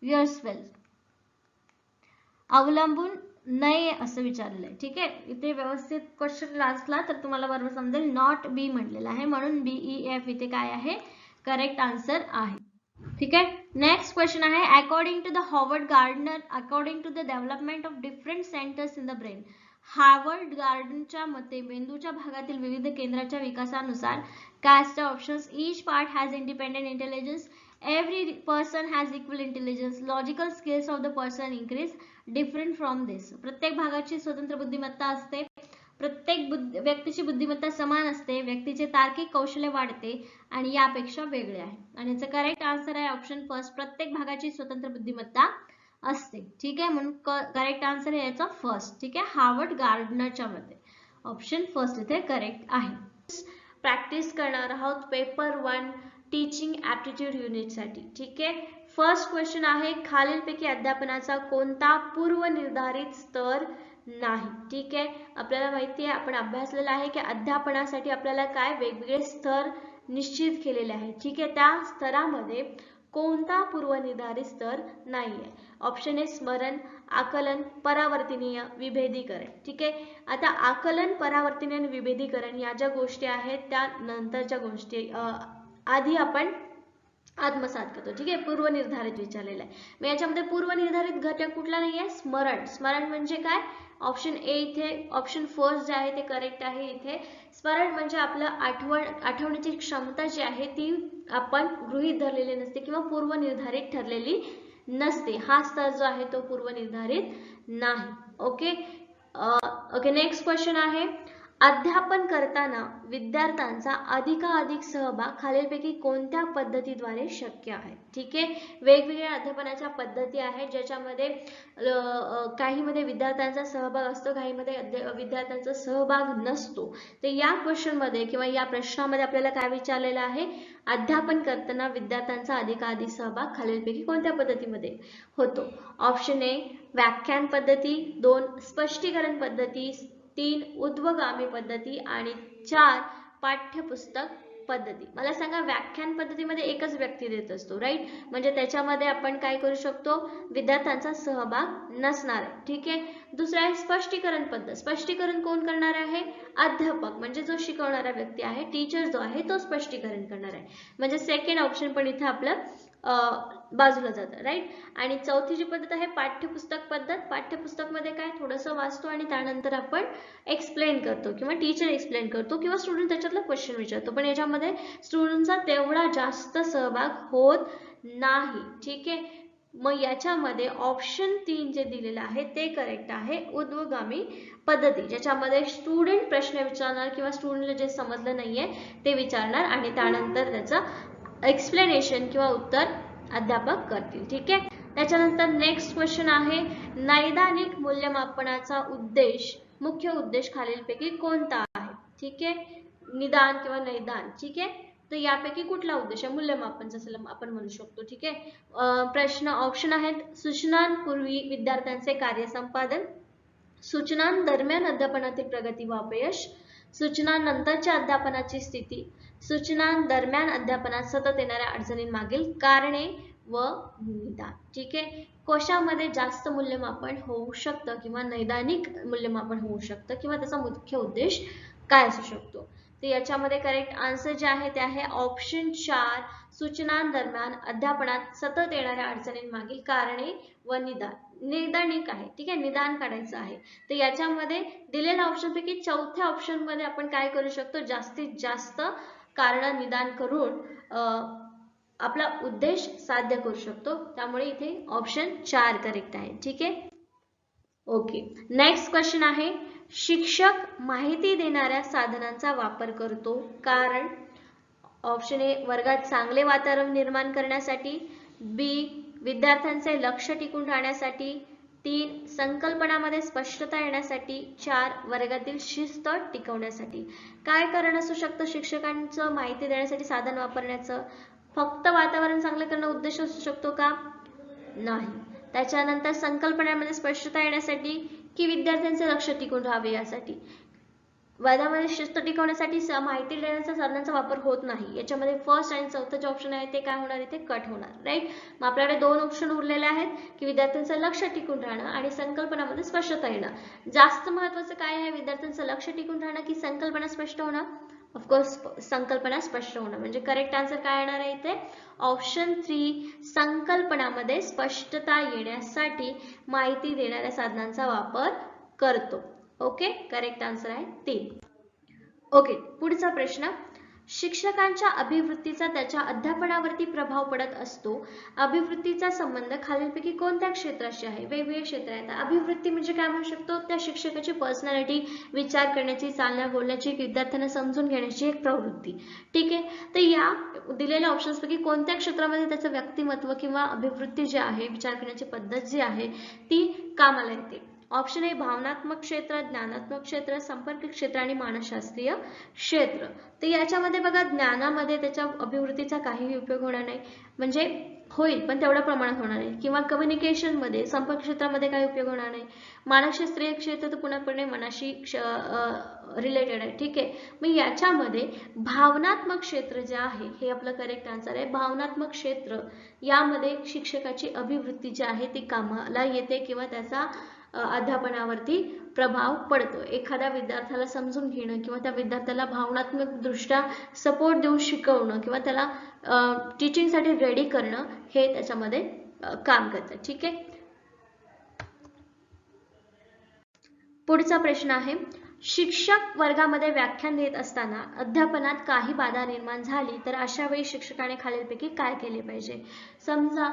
yourself. अवलंबून नाही असं विचारलेलं आहे. ठीक आहे, इथे व्यवस्थित क्वेश्चन वाचला तर तुम्हाला बरोबर समजेल. नॉट बी म्हटलेलं आहे म्हणून BEF इथे काय आहे, करेक्ट आन्सर आहे. ठीक आहे, नेक्स्ट क्वेश्चन आहे, according to the Howard Gardner, according to the development of different centres in the brain. Harvard गार्डनच्या मते मेंदूच्या भागातील विविध केंद्राच्या विकासानुसार काय असतं? Options, each part has independent intelligence, every person has equal intelligence, logical skills of the person increase, different from this. प्रत्येक भागाची स्वतंत्र बुद्धिमत्ता असते, प्रत्येक व्यक्तीची बुद्धिमत्ता समान असते, व्यक्तीचे तार्किक कौशल्य वाढते आणि यापेक्षा वेगळे आहे. आणि याचं करेक्ट आन्सर आहे ऑप्शन फर्स्ट, प्रत्येक भागाची स्वतंत्र बुद्धिमत्ता असते. ठीक आहे, म्हणून करेक्ट आन्सर आहे याचा फर्स्ट. ठीक आहे, हार्वर्ड गार्डनरच्या मते ऑप्शन फर्स्ट इथे करेक्ट आहे. प्रॅक्टिस करणार आहोत पेपर 1 टीचिंग ऍप्टिट्यूड युनिट साठी. ठीक आहे, फर्स्ट क्वेश्चन आहे, खालीलपैकी अध्यापनाचा कोणता पूर्वनिर्धारित स्तर नाही. ठीक आहे, आपल्याला माहिती आहे, आपण अभ्यासलेलं आहे की अध्यापनासाठी आपल्याला काय वेगवेगळे स्तर निश्चित केलेले आहेत. ठीक आहे, त्या स्तरामध्ये कोणता पूर्वनिर्धारित स्तर नाहीये. ऑप्शन ए स्मरण, आकलन, परावर्तनीय, विभेदीकरण. ठीक आहे, आता आकलन, परावर्तनीय आणि विभेदीकरण या ज्या गोष्टी आहेत त्या नंतरच्या गोष्टी आधी आपण आत्मसात करतो. ठीक आहे, पूर्वनिर्धारित विचारलेलं आहे. मग याच्यामध्ये पूर्वनिर्धारित घटक कुठला नाहीये, स्मरण. स्मरण म्हणजे काय, ऑप्शन ए इथे ऑप्शन फर्स्ट जे आहे ते करेक्ट आहे. इथे स्मरण म्हणजे आपलं आठवण्याची क्षमता जी आहे ती आपण गृहीत धरलेली नसते किंवा पूर्वनिर्धारित ठरलेली नसते. हा स्तर जो आहे तो पूर्वनिर्धारित नाही. ओके, नेक्स्ट क्वेश्चन आहे, अध्यापन करताना विद्यार्थ्यांचा अधिकाधिक सहभाग खालीलपैकी कोणत्या पद्धतीद्वारे शक्य आहे. ठीक आहे, वेगवेगळ्या अध्यापनाच्या पद्धती आहेत ज्याच्यामध्ये काहीमध्ये विद्यार्थ्यांचा सहभाग असतो, काहीमध्ये विद्यार्थ्यांचा सहभाग नसतो. तर या क्वेश्चन मध्ये किंवा या प्रश्नामध्ये आपल्याला काय विचारलेलं आहे, अध्यापन करताना विद्यार्थ्यांचा अधिकाधिक सहभाग खालीलपैकी कोणत्या पद्धतीमध्ये होतो. ऑप्शन ए व्याख्यान पद्धती, 2 स्पष्टीकरण पद्धती, 3 उद्वगामी पद्धती आणि 4 पाठ्यपुस्तक पद्धती. मला सांगा व्याख्यान पद्धतीमध्ये एकच व्यक्ती देत असतो, राईट? म्हणजे त्याच्यामध्ये आपण काय करू शकतो, विद्यार्थ्यांचा सहभाग नसणार आहे. ठीक आहे. दुसरा आहे स्पष्टीकरण पद्धत. स्पष्टीकरण कोण करणार आहे, अध्यापक म्हणजे जो शिकवणारा व्यक्ती आहे, टीचर जो आहे तो स्पष्टीकरण करणार आहे. म्हणजे सेकंड ऑप्शन पण इथे आपलं बाजूला जातं, राईट? आणि चौथी जी पद्धत आहे पाठ्यपुस्तक पद्धत. पाठ्यपुस्तक मध्ये काय थोडंसं वाचतो आणि त्यानंतर आपण एक्सप्लेन करतो किंवा टीचर एक्सप्लेन करतो किंवा स्टुडंट त्याच्यातला क्वेश्चन विचारतो, पण याच्यामध्ये स्टुडंटचा तेवढा जास्त सहभाग होत नाही. ठीक आहे. मग याच्यामध्ये ऑप्शन 3 जे दिलेलं आहे ते करेक्ट आहे, ऊर्ध्वगामी पद्धती, ज्याच्यामध्ये स्टुडंट प्रश्न विचारणार किंवा स्टुडंटला जे समजलं नाहीये ते विचारणार आणि त्यानंतर त्याचं एक्सप्लेनेशन किंवा उत्तर अध्यापक करतील. ठीक आहे. त्याच्यानंतर नेक्स्ट क्वेश्चन आहे, नैदानिक मूल्यमापनाचा उद्देश, मुख्य उद्देश खालीलपैकी कोणता आहे? ठीक आहे. निदान किंवा नैदान. ठीक आहे. तर यापैकी कुठला उद्देश आहे, मूल्यमापन जसं आपण म्हणू शकतो. ठीक आहे. प्रश्न ऑप्शन आहेत, सूचनांपूर्वी विद्यार्थ्यांचे कार्य संपादन, सूचनांदरम्यान अध्यापनातील प्रगती व अपयश, सूचनांनंतरच्या अध्यापनाची स्थिती, सूचनांदरम्यान अध्यापनात सतत येणाऱ्या अडचणींमागील कारणे व निदान. ठीक आहे. कशामध्ये जास्त मूल्यमापन होऊ शकतं किंवा नैदानिक मूल्यमापन होऊ शकतं किंवा त्याचा मुख्य उद्देश काय असू शकतो? तर याच्यामध्ये करेक्ट आन्सर जे आहे ते आहे ऑप्शन 4, सूचनांदरम्यान अध्यापनात सतत येणाऱ्या अडचणींमागील कारणे व निदान. नैदानिक आहे. ठीक आहे. निदान काढायचं आहे. तर याच्यामध्ये दिलेल्या ऑप्शन पैकी चौथ्या ऑप्शन मध्ये आपण काय करू शकतो, जास्तीत जास्त कारण निदान करून आपला उद्देश साध्य करू शकतो. त्यामुळे इथे ऑप्शन 4 करेक्ट आहे. ठीक आहे. ओके. नेक्स्ट क्वेश्चन आहे, शिक्षक माहिती देणाऱ्या साधनांचा वापर करतो कारण ऑप्शन ए वर्गात चांगले वातावरण निर्माण करण्यासाठी, बी विद्यार्थ्यांचे लक्ष टिकून राहण्यासाठी, 3 संकल्पनामध्ये स्पष्टता येण्यासाठी, 4 वर्गातील शिस्त टिकवण्यासाठी. काय कारण असू शकतं शिक्षकांचं माहिती देण्यासाठी साधन वापरण्याचं? फक्त वातावरण चांगलं करणं उद्देश असू शकतो का? नाही. त्याच्यानंतर संकल्पनांमध्ये स्पष्टता येण्यासाठी की विद्यार्थ्यांचे लक्ष टिकून राहावे यासाठी. वर्गामध्ये शिस्त टिकवण्यासाठी माहिती देण्याच्या साधनांचा वापर होत नाही. याच्यामध्ये फर्स्ट आणि चौथं जे ऑप्शन आहे ते काय होणार, इथे कट होणार, राईट? मग आपल्याकडे 2 ऑप्शन उरलेले आहेत की विद्यार्थ्यांचं लक्ष टिकून राहणं आणि संकल्पनामध्ये स्पष्टता येणं. जास्त महत्त्वाचं काय आहे, विद्यार्थ्यांचं लक्ष टिकून राहणं की संकल्पना स्पष्ट होणं? ऑफकोर्स संकल्पना स्पष्ट होणं. म्हणजे करेक्ट आन्सर काय येणार आहे इथे, ऑप्शन 3, संकल्पनामध्ये स्पष्टता येण्यासाठी माहिती देणाऱ्या साधनांचा वापर करतो. ओके. करेक्ट आन्सर आहे 3. ओके. पुढचा प्रश्न, शिक्षकांच्या अभिवृत्तीचा त्याच्या अध्यापनावरती प्रभाव पडत असतो. अभिवृत्तीचा संबंध खालीलपैकी कोणत्या क्षेत्राशी आहे? वेगवेगळे क्षेत्र आहेत. अभिवृत्ती म्हणजे काय म्हणू शकतो, त्या शिक्षकाची पर्सनॅलिटी, विचार करण्याची, चालण्या बोलण्याची, विद्यार्थ्यांना समजून घेण्याची एक प्रवृत्ती. ठीक आहे. तर या दिलेल्या ऑप्शन्सपैकी कोणत्या क्षेत्रामध्ये त्याचं व्यक्तिमत्व किंवा अभिवृत्ती जी आहे, विचार करण्याची पद्धत जी आहे ती कामाला येते? ऑप्शन ए भावनात्मक क्षेत्र, ज्ञानात्मक क्षेत्र, संपर्क क्षेत्र आणि मानसशास्त्रीय क्षेत्र. तर याच्यामध्ये बघा, ज्ञानामध्ये त्याच्या अभिवृत्तीचा काहीही उपयोग होणार नाही, म्हणजे होईल पण तेवढ्या प्रमाणात होणार नाही. किंवा कम्युनिकेशन मध्ये, संपर्क क्षेत्रामध्ये काही उपयोग होणार नाही. मानसशास्त्रीय क्षेत्र तर पुन्हापणे मनाशी रिलेटेड आहे. ठीक आहे. मग याच्यामध्ये भावनात्मक क्षेत्र जे आहे हे आपलं करेक्ट आन्सर आहे. भावनात्मक क्षेत्र यामध्ये शिक्षकाची अभिवृत्ती जी आहे ती कामाला येते किंवा त्याचा अध्यापनावरती प्रभाव पडतो. एखाद्या विद्यार्थ्याला समजून घेणं किंवा त्या विद्यार्थ्याला भावनात्मक दृष्ट्या सपोर्ट देऊन शिकवणं किंवा त्याला टीचिंग साठी रेडी करणं हे त्याच्यामध्ये काम करतं. ठीक आहे. पुढचा प्रश्न आहे, शिक्षक वर्गामध्ये व्याख्यान देत असताना अध्यापनात काही बाधा निर्माण झाली तर अशा वेळी शिक्षकाने खालीलपैकी काय केले पाहिजे? समजा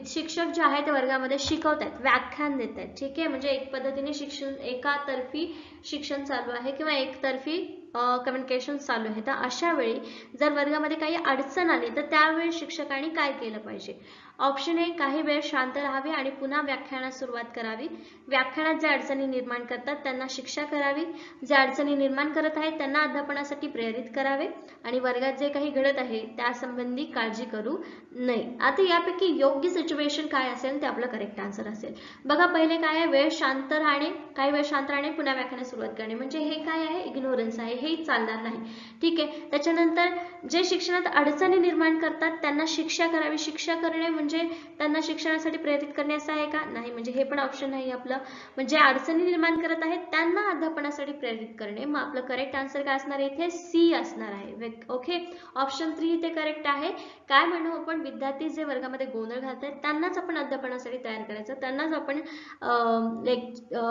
शिक्षक जे आहे ते वर्गामध्ये शिकवतात, व्याख्यान देत आहेत. ठीक आहे. म्हणजे एक पद्धतीने शिक्षण, एकातर्फी शिक्षण चालू आहे किंवा एकतर्फी कम्युनिकेशन चालू आहे. तर अशा वेळी जर वर्गामध्ये काही अडचण आली तर त्यावेळी शिक्षकांनी काय केलं पाहिजे? ऑप्शन ए, काही वेळ शांत राहावे आणि पुन्हा व्याख्यानास सुरुवात करावी. व्याख्यानात ज्या अडचणी निर्माण करतात त्यांना शिक्षा करावी. ज्या अडचणी निर्माण करत आहेत त्यांना अध्यापनासाठी प्रेरित करावे आणि वर्गात जे काही घडत आहे त्यासंबंधी काळजी करू नये. आता यापैकी योग्य सिच्युएशन काय असेल ते आपलं करेक्ट आन्सर असेल. बघा, पहिले काय आहे, वेळ शांत राहणे, काही वेळ शांत राहणे, पुन्हा व्याख्यानास सुरुवात करणे. म्हणजे हे काय आहे, इग्नोरन्स आहे. हेही चालणार नाही. ठीक आहे. त्याच्यानंतर जे शिक्षणात अडचणी निर्माण करतात त्यांना शिक्षा करावी. शिक्षा करणे म्हणजे त्यांना शिक्षणासाठी प्रेरित करणे असं आहे का? नाही. म्हणजे हे पण ऑप्शन नाही आपलं. म्हणजे अडचणी निर्माण करत आहेत त्यांना अध्यापनासाठी प्रेरित करणे. मग आपलं करेक्ट आन्सर काय असणार आहे इथे? सी असणार आहे. ओके. ऑप्शन 3 इथे करेक्ट आहे. काय म्हणू आपण, विद्यार्थी जे वर्गामध्ये गोंधळ घालतात त्यांनाच आपण अध्यापनासाठी तयार करायचं. त्यांनाच आपण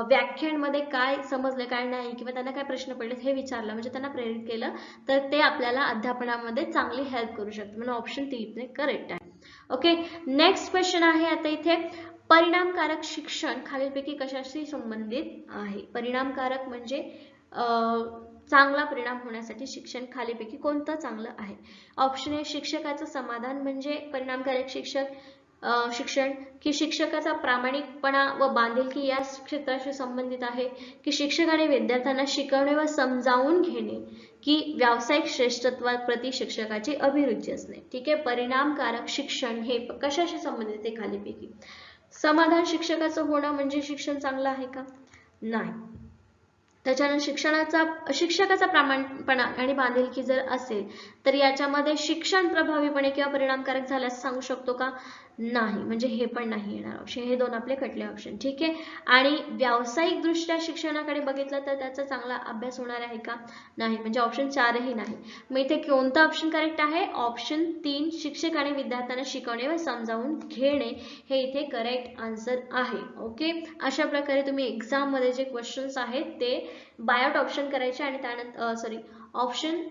व्याख्यानमध्ये काय समजलं काय नाही किंवा त्यांना काय प्रश्न पडले हे विचारलं म्हणजे त्यांना प्रेरित केलं तर ते आपल्याला अध्यापनामध्ये चांगली हेल्प करू शकते. म्हणून ऑप्शन 3 इथे करेक्ट आहे. ओके. नेक्स्ट क्वेश्चन आहे आता इथे, परिणामकारक शिक्षण खालीलपैकी कशाशी संबंधित आहे? परिणामकारक म्हणजे चांगला परिणाम होण्यासाठी शिक्षण खालीपैकी कोणतं चांगलं आहे? ऑप्शन ए, शिक्षकाचं समाधान म्हणजे परिणामकारक शिक्षण, की शिक्षकाचा प्रामाणिकपणा व बांधिलकी या क्षेत्राशी संबंधित आहे, की शिक्षकाने विद्यार्थ्यांना शिकवणे व समजावून घेणे, की व्यावसायिक श्रेष्ठत्वाप्रती शिक्षकाची अभिरुची असणे. ठीक आहे. परिणामकारक शिक्षण हे कशाशी संबंधित आहे खालीपैकी? समाधान शिक्षकाचं होणं म्हणजे शिक्षण चांगलं आहे का? नाही. त्याच्यानंतर शिक्षकाचा प्रामाणिकपणा आणि बांधिलकी जर असेल तर याच्यामध्ये शिक्षण प्रभावीपणे किंवा परिणामकारक झाल्यास सांगू शकतो का? नाही. म्हणजे हे पण नाही येणार ऑप्शन. हे दोन आपले कटले ऑप्शन. ठीक आहे. आणि व्यावसायिक दृष्ट्या शिक्षणाकडे बघितलं तर त्याचा चांगला अभ्यास होणार आहे का? नाही. म्हणजे ऑप्शन 4 ही नाही. मग इथे कोणता ऑप्शन करेक्ट आहे? ऑप्शन 3, शिक्षकाने विद्यार्थ्यांना शिकवणे व समजावून घेणे हे इथे करेक्ट आन्सर आहे. ओके. अशा प्रकारे तुम्ही एक्झाम मध्ये जे क्वेश्चन्स आहेत ते बायआउट ऑप्शन करायचे आणि त्यानंतर ऑप्शन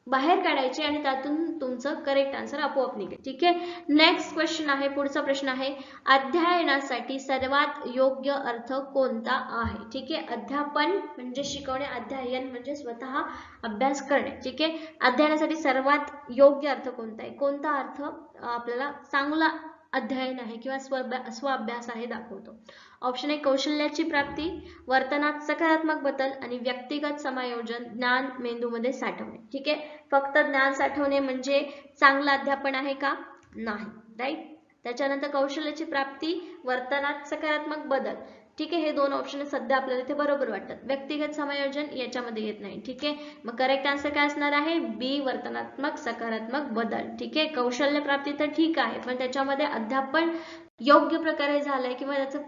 बाहेर काढायचे आणि त्यातून तुमचं करेक्ट आन्सर आपोआप निघेल. ठीक आहे. नेक्स्ट क्वेश्चन आहे, पुढचा प्रश्न आहे, अध्ययनासाठी सर्वात योग्य अर्थ कोणता आहे? ठीक आहे. अध्यापन म्हणजे शिकवणे, अध्ययन म्हणजे स्वतः अभ्यास करणे. ठीक आहे. अध्ययनासाठी सर्वात योग्य अर्थ कोणता आहे? कोणता अर्थ आपल्याला चांगला अध्ययन आहे किंवा स्वाभ्यास आहे दाखवतो? ऑप्शन ए, कौशल्याची प्राप्ती, वर्तनात सकारात्मक बदल आणि व्यक्तिगत समायोजन, ज्ञान मेंदूमध्ये साठवणे. ठीक आहे. फक्त ज्ञान साठवणे म्हणजे चांगलं अध्यापन आहे का? नाही. राईट. त्याच्यानंतर कौशल्याची प्राप्ती, वर्तनात सकारात्मक बदल. ठीक आहे. हे दोन ऑप्शन सध्या आपल्याला इथे बरोबर वाटतात. व्यक्तिगत समायोजन याच्यामध्ये येत नाही. ठीक आहे. मग करेक्ट आन्सर काय असणार आहे? बी, वर्तनात्मक सकारात्मक बदल. ठीक आहे. कौशल्य प्राप्ती तर ठीक आहे पण त्याच्यामध्ये अध्यापन योग्य प्रकारे झालंय किंवा त्याचं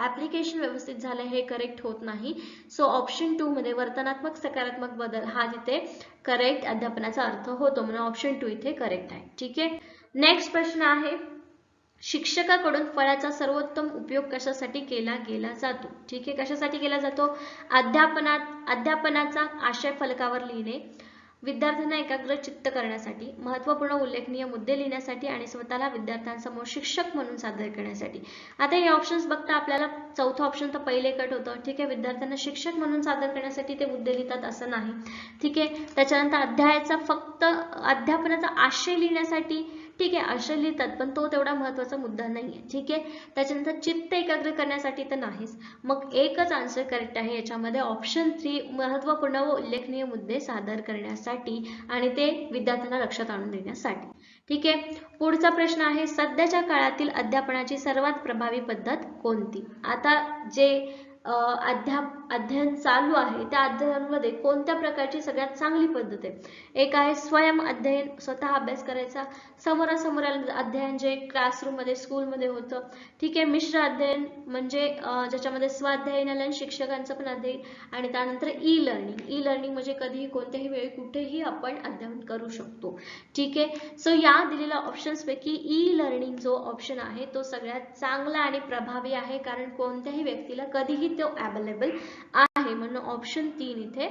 ऍप्लिकेशन व्यवस्थित झालंय हे करेक्ट होत नाही. सो ऑप्शन 2 मध्ये वर्तनात्मक सकारात्मक बदल हा तिथे करेक्ट अध्यापनाचा अर्थ होतो म्हणून ऑप्शन 2 इथे करेक्ट आहे. ठीक आहे. नेक्स्ट प्रश्न आहे, शिक्षकाकडून फळाचा सर्वोत्तम उपयोग कशासाठी केला जातो? ठीक आहे. कशासाठी केला जातो? अध्यापनाचा आशय फलकावर लिहिणे, विद्यार्थ्यांना एकाग्र चित्त करण्यासाठी, महत्त्वपूर्ण उल्लेखनीय मुद्दे लिहिण्यासाठी आणि स्वतःला विद्यार्थ्यांसमोर शिक्षक म्हणून सादर करण्यासाठी. आता हे ऑप्शन्स बघता आपल्याला चौथा ऑप्शन तर पहिले कट होतं. ठीक आहे. विद्यार्थ्यांना शिक्षक म्हणून सादर करण्यासाठी ते मुद्दे लिहितात असं नाही. ठीक आहे. त्याच्यानंतर फक्त अध्यापनाचा आशय लिहिण्यासाठी. ठीक आहे. आशय लिहितात पण तो तेवढा महत्त्वाचा मुद्दा नाहीये. ठीक आहे. त्याच्यानंतर चित्त एकाग्र करण्यासाठी तर नाहीच. मग एकच आन्सर करेक्ट आहे याच्यामध्ये ऑप्शन 3, महत्त्वपूर्ण व उल्लेखनीय मुद्दे सादर करण्यासाठी आणि ते विद्यार्थ्यांना लक्षात आणून देण्यासाठी. ठीक आहे. पुढचा प्रश्न आहे, सध्याच्या काळातील अध्यापनाची सर्वात प्रभावी पद्धत कोणती? आता जे अध्ययन चालू आहे त्या अध्ययनामध्ये कोणत्या प्रकारची सगळ्यात चांगली पद्धत आहे? एक आहे स्वयं अध्ययन, स्वतः अभ्यास करायचा, समोरासमोर अध्ययन जे क्लासरूम मध्ये स्कूल मध्ये होतं. ठीक आहे. मिश्र अध्ययन म्हणजे ज्याच्यामध्ये स्वाध्यायन आलं आणि शिक्षकांचं पण अध्ययन आणि त्यानंतर ई लर्निंग म्हणजे कधीही कोणत्याही वेळी कुठेही आपण अध्ययन करू शकतो. ठीक आहे. सो या दिलेल्या ऑप्शन्स पैकी ई लर्निंग जो ऑप्शन आहे तो सगळ्यात चांगला आणि प्रभावी आहे कारण कोणत्याही व्यक्तीला कधीही तो अवेलेबल आहे म्हणून ऑप्शन 3 इथे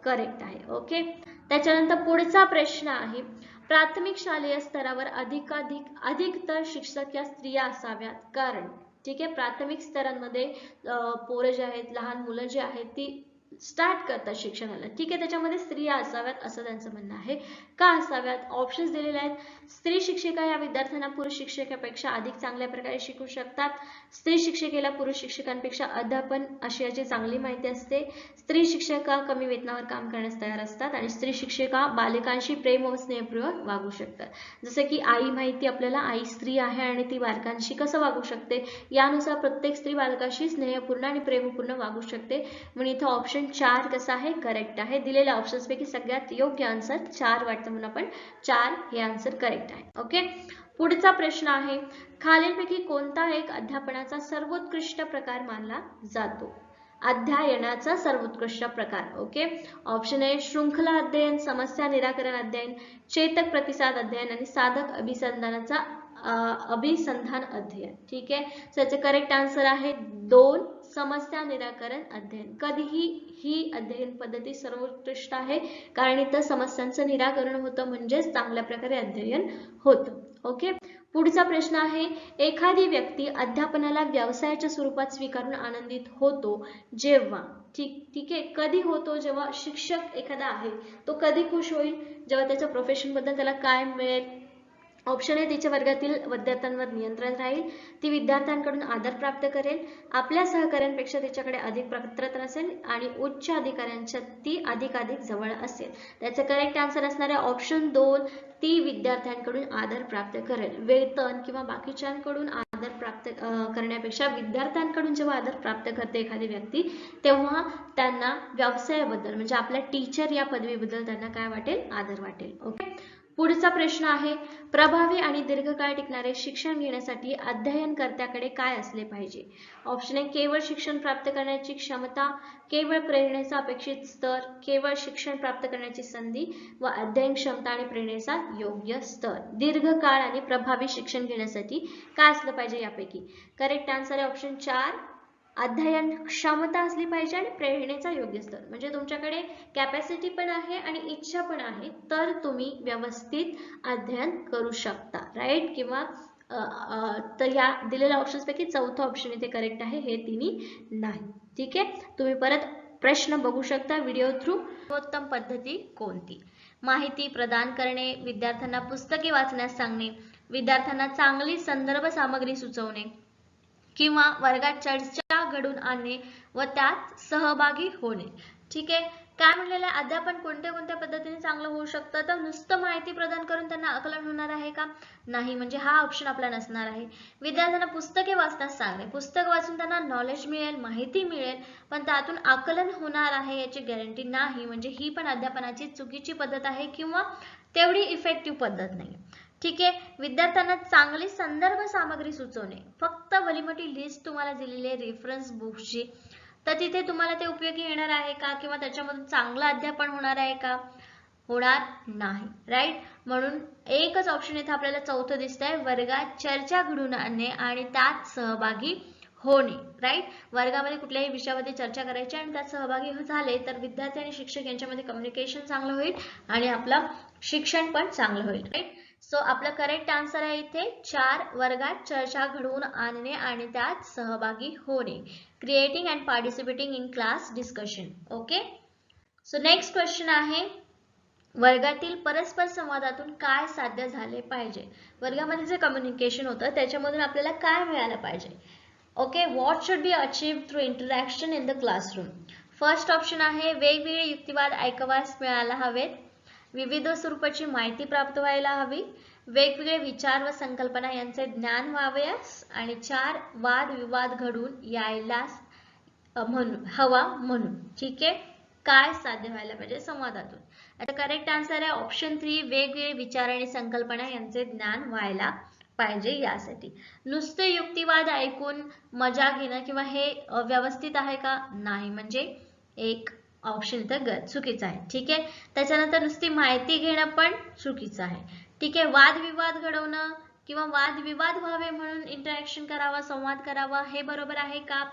करेक्ट आहे. ओके. त्याच्यानंतर पुढचा प्रश्न आहे, प्राथमिक शालेय स्तरावर अधिकतर शिक्षक या स्त्रिया असाव्यात कारण. ठीक आहे. प्राथमिक स्तरांमध्ये पोरं जे आहेत, लहान मुलं जे आहेत ती स्टार्ट करतात शिक्षणाला. ठीक आहे. त्याच्यामध्ये स्त्रिया असाव्यात असं त्यांचं म्हणणं आहे. का असाव्यात? ऑप्शन्स दिलेले आहेत. स्त्री शिक्षिका या विद्यार्थ्यांना पुरुष शिक्षकापेक्षा अधिक चांगल्या प्रकारे शिकू शकतात. स्त्री शिक्षिकेला पुरुष शिक्षकांपेक्षा अध्यापन आशयाची चांगली माहिती असते. स्त्री शिक्षिका कमी वेतनावर काम करण्यास तयार असतात आणि स्त्री शिक्षिका बालकांशी प्रेम व स्नेहपूर्वक वागू शकतात. जसं की आई माहिती आपल्याला, आई स्त्री आहे आणि ती बालकांशी कसं वागू शकते यानुसार प्रत्येक स्त्री बालकाशी स्नेहपूर्ण आणि प्रेमपूर्ण वागू शकते. म्हणून इथे ऑप्शन ऑप्शन 4 कसा आहे, करेक्ट आहे. दिलेल्या ऑप्शन्स पैकी सगळ्यात योग्य आन्सर 4 वाटतं म्हणून आपण 4 हे आन्सर करेक्ट आहे. ओके. पुढचा प्रश्न आहे, खालीलपैकी कोणता एक अध्यापनाचा सर्वोत्कृष्ट प्रकार मानला जातो? अध्ययनाचा सर्वोत्कृष्ट प्रकार. ओके. ऑप्शन आहे शृंखला अध्ययन, समस्या निराकरण अध्ययन, चेतक प्रतिसाद अध्ययन आणि साधक अभिसंधान अध्ययन. ठीक आहे. सो याचे करेक्ट आन्सर आहे 2, समस्या निराकरण अध्ययन. कधीही ही अध्ययन पद्धती सर्वोत्कृष्ट आहे कारण इथं समस्यांचं निराकरण होतं, म्हणजेच चांगल्या प्रकारे अध्ययन होतं. ओके. पुढचा प्रश्न आहे, एखादी व्यक्ती अध्यापनाला व्यवसायाच्या स्वरूपात स्वीकारून आनंदित होतो जेव्हा, ठीक आहे, कधी होतो? जेव्हा शिक्षक एखादा आहे तो कधी खुश होईल? जेव्हा त्याच्या प्रोफेशन बद्दल त्याला काय मिळेल? ऑप्शन आहे तिच्या वर्गातील विद्यार्थ्यांवर नियंत्रण राहील, ती विद्यार्थ्यांकडून आदर प्राप्त करेल, आपल्या सहकाऱ्यांपेक्षा तिच्याकडे अधिक पात्रता असेल आणि उच्च अधिकाऱ्यांच्या ती अधिकाधिक जवळ असेल. त्याचं करेक्ट आन्सर असणार आहे ऑप्शन 2, ती विद्यार्थ्यांकडून आदर प्राप्त करेल. वेतन किंवा बाकीच्यांकडून आदर प्राप्त करण्यापेक्षा विद्यार्थ्यांकडून जेव्हा आदर प्राप्त करते एखादी व्यक्ती, तेव्हा त्यांना व्यवसायाबद्दल म्हणजे आपल्या टीचर या पदवीबद्दल त्यांना काय वाटेल? आदर वाटेल. ओके. पुढचा प्रश्न आहे, प्रभावी आणि दीर्घकाळ टिकणारे शिक्षण घेण्यासाठी अध्ययनकर्त्याकडे काय असले पाहिजे? ऑप्शन आहे केवळ शिक्षण प्राप्त करण्याची क्षमता, केवळ प्रेरणेचा अपेक्षित स्तर, केवळ शिक्षण प्राप्त करण्याची संधी व अध्ययन क्षमता आणि प्रेरणेचा योग्य स्तर. दीर्घकाळ आणि प्रभावी शिक्षण घेण्यासाठी काय असलं पाहिजे यापैकी? करेक्ट आन्सर आहे ऑप्शन 4, अध्ययन क्षमता असली पाहिजे आणि प्रेरणेचा योग्य स्तर. म्हणजे तुमच्याकडे कॅपॅसिटी पण आहे आणि इच्छा पण आहे, तर तुम्ही व्यवस्थित अध्ययन करू शकता. राईट. किंवा तर या दिलेल्या ऑप्शन्स पैकी चौथा ऑप्शन इथे करेक्ट आहे, हे तिन्ही नाही. ठीक आहे. तुम्ही परत प्रश्न बघू शकता व्हिडिओ थ्रू. सर्वोत्तम पद्धती कोणती? माहिती प्रदान करणे, विद्यार्थ्यांना पुस्तके वाचण्यास सांगणे, विद्यार्थ्यांना चांगली संदर्भ सामग्री सुचवणे किंवा वर्गात चर्चा घडून आणणे व त्यात सहभागी होणे. ठीक आहे. काय म्हणलेलं आहे, अध्यापन कोणत्या कोणत्या पद्धतीने चांगलं होऊ शकतं? तर नुसतं माहिती प्रदान करून त्यांना आकलन होणार आहे का? नाही. म्हणजे हा ऑप्शन आपला नसणार आहे. विद्यार्थ्यांना पुस्तके वाचण्यास सांगणे, पुस्तक वाचून त्यांना नॉलेज मिळेल, माहिती मिळेल, पण त्यातून आकलन होणार आहे याची गॅरंटी नाही. म्हणजे ही पण अध्यापनाची चुकीची पद्धत आहे किंवा तेवढी इफेक्टिव्ह पद्धत नाही. ठीक आहे. विद्यार्थ्यांना चांगली संदर्भ सामग्री सुचवणे, फक्त भली मोठी लिस्ट तुम्हाला दिलेली आहे रेफरन्स बुक्सची, तर तिथे तुम्हाला ते उपयोगी येणार आहे का? किंवा त्याच्यामधून चांगलं अध्यापन होणार आहे का? होणार नाही. राईट. म्हणून एकच ऑप्शन इथे आपल्याला चौथं दिसतंय, वर्गात चर्चा घडवून आणणे आणि त्यात सहभागी होणे. राईट. वर्गामध्ये कुठल्याही विषयामध्ये चर्चा करायची आणि त्यात सहभागी झाले तर विद्यार्थी आणि शिक्षक यांच्यामध्ये कम्युनिकेशन चांगलं होईल आणि आपलं शिक्षण पण चांगलं होईल. राईट. सो आपला करेक्ट आन्सर आहे इथे 4, वर्गात चर्चा घडवून आणणे आणि त्यात सहभागी होणे. Creating and participating in class discussion. Okay. So next question आहे, वर्गातील परस्पर संवादातून काय साध्य झाले पाहिजे? वर्गामध्ये जे कम्युनिकेशन होतं त्याच्यामधून आपल्याला काय मिळालं पाहिजे? Okay. What should be achieved through interaction in the classroom? First option आहे वेगवेगळे युक्तिवाद ऐकवास मिळायला हवेत, विविध स्वरूपाची माहिती प्राप्त व्हायला हवी, वेगवेगळे विचार व संकल्पना यांचे ज्ञान व्हावयास आणि 4, वाद विवाद घडून यायला हवा म्हणून. ठीक आहे. काय साध्य व्हायला पाहिजे संवादातून? आता करेक्ट आन्सर आहे ऑप्शन 3, वेगवेगळे विचार आणि संकल्पना यांचे ज्ञान व्हायला पाहिजे यासाठी. नुसते युक्तिवाद ऐकून मजा घेणं किंवा हे व्यवस्थित आहे का? नाही. म्हणजे एक ऑप्शन तर चुकीचं आहे. ठीक आहे. त्याच्यानंतर नुसती माहिती घेणं पण चुकीचं आहे. ठीक आहे. वादविवाद घडवणं किंवा वादविवाद व्हावे म्हणून इंटरॅक्शन करावा, संवाद करावा, हे बरोबर आहे का?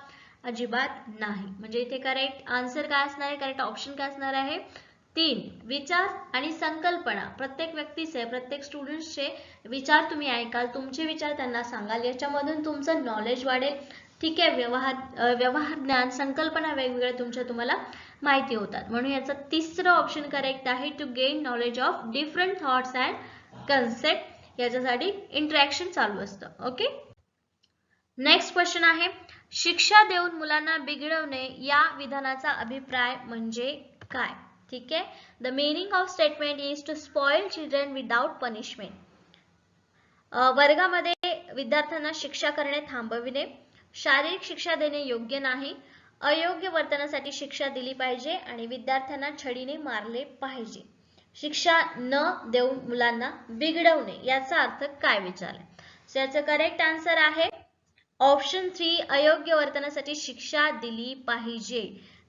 अजिबात नाही. म्हणजे इथे करेक्ट आन्सर काय असणार आहे? करेक्ट ऑप्शन काय असणार आहे? 3, विचार आणि संकल्पना. प्रत्येक व्यक्तीचे, प्रत्येक स्टुडंट्सचे विचार तुम्ही ऐकाल, तुमचे विचार त्यांना सांगाल, याच्यामधून तुमचं नॉलेज वाढेल. ठीक आहे. व्यवहार ज्ञान, संकल्पना वेगवेगळ्या तुम्हाला माहिती होतात. म्हणून याचं तिसरं ऑप्शन करेक्ट आहे, to gain knowledge of different thoughts and concept. याच्यासाठी इंटरॅक्शन चालू असतं. ओके. नेक्स्ट क्वेश्चन आहे, शिक्षा देऊन मुलांना बिघडवणे या विधानाचा अभिप्राय म्हणजे काय? ठीक आहे. The meaning of statement is to spoil children without punishment. वर्गामध्ये विद्यार्थ्यांना शिक्षा करणे थांबविणे, शारीरिक शिक्षा देणे योग्य नाही, अयोग्य वर्तनासाठी शिक्षा दिली पाहिजे आणि विद्यार्थ्यांना छडीने मारले पाहिजे. शिक्षा न देऊन मुलांना बिघडवणे याचा अर्थ काय विचारलाय? सो याचं करेक्ट आन्सर आहे ऑप्शन 3, अयोग्य वर्तनासाठी शिक्षा दिली पाहिजे.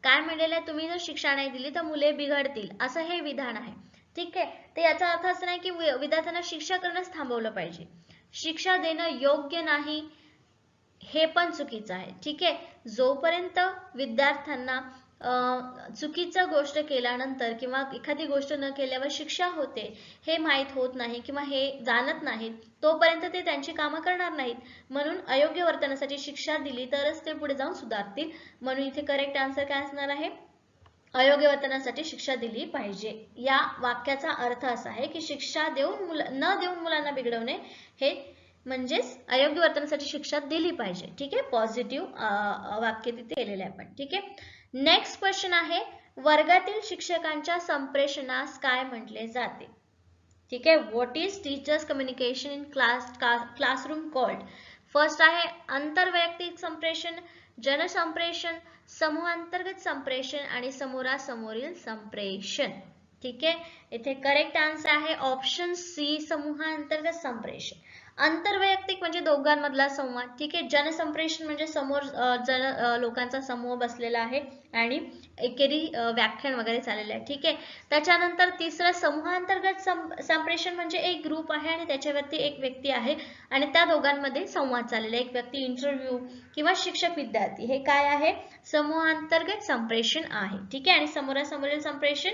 काय म्हणलेलं आहे, तुम्ही जर शिक्षा नाही दिली तर मुले बिघडतील, असं हे विधान आहे. ठीक आहे, तर याचा अर्थ असा नाही की विद्यार्थ्यांना शिक्षा करणंच थांबवलं पाहिजे. शिक्षा देणं योग्य नाही हे पण चुकीचं आहे. ठीक आहे, जोपर्यंत विद्यार्थ्यांना चुकीचं गोष्ट केल्यानंतर किंवा एखादी गोष्ट न केल्यावर शिक्षा होते हे माहीत होत नाही किंवा हे जाणत नाहीत, तोपर्यंत ते त्यांची कामं करणार नाहीत. म्हणून अयोग्य वर्तनासाठी शिक्षा दिली तरच ते पुढे जाऊन सुधारतील. म्हणून इथे करेक्ट आन्सर काय असणार आहे? अयोग्य वर्तनासाठी शिक्षा दिली पाहिजे. या वाक्याचा अर्थ असा आहे की शिक्षा न देऊन मुलांना बिघडवणे हे म्हणजेच अयोग्य वर्तनासाठी शिक्षा दिली पाहिजे. ठीक आहे, पॉझिटिव्ह वाक्य तिथे केलेले आहे आपण. ठीक आहे, नेक्स्ट क्वेश्चन आहे वर्गातील शिक्षकांच्या संप्रेषणास काय म्हटले जाते? ठीक आहे, what is teachers communication in classroom called? First आहे आंतरवैयक्तिक संप्रेषण, जनसंप्रेषण, समूहांतर्गत संप्रेषण आणि समोरासमोरील संप्रेषण. ठीक आहे, इथे करेक्ट आन्सर आहे ऑप्शन सी, समूहांतर्गत संप्रेषण. आंतरवैयक्तिक म्हणजे दोघांमधला संवाद. ठीक आहे, जनसंप्रेषण म्हणजे समोर लोकांचा समूह बसलेला आहे आणि एकेरी व्याख्यान वगैरे चाललेलं आहे. ठीक आहे, त्याच्यानंतर तिसरं समूहांतर्गत संप्रेषण म्हणजे एक ग्रुप आहे आणि त्याच्यावरती एक व्यक्ती आहे आणि त्या दोघांमध्ये संवाद चाललेला आहे. एक व्यक्ती इंटरव्ह्यू किंवा शिक्षक विद्यार्थी, हे काय आहे? समूहांतर्गत संप्रेषण आहे. ठीक आहे, आणि समोरासमोरील संप्रेषण,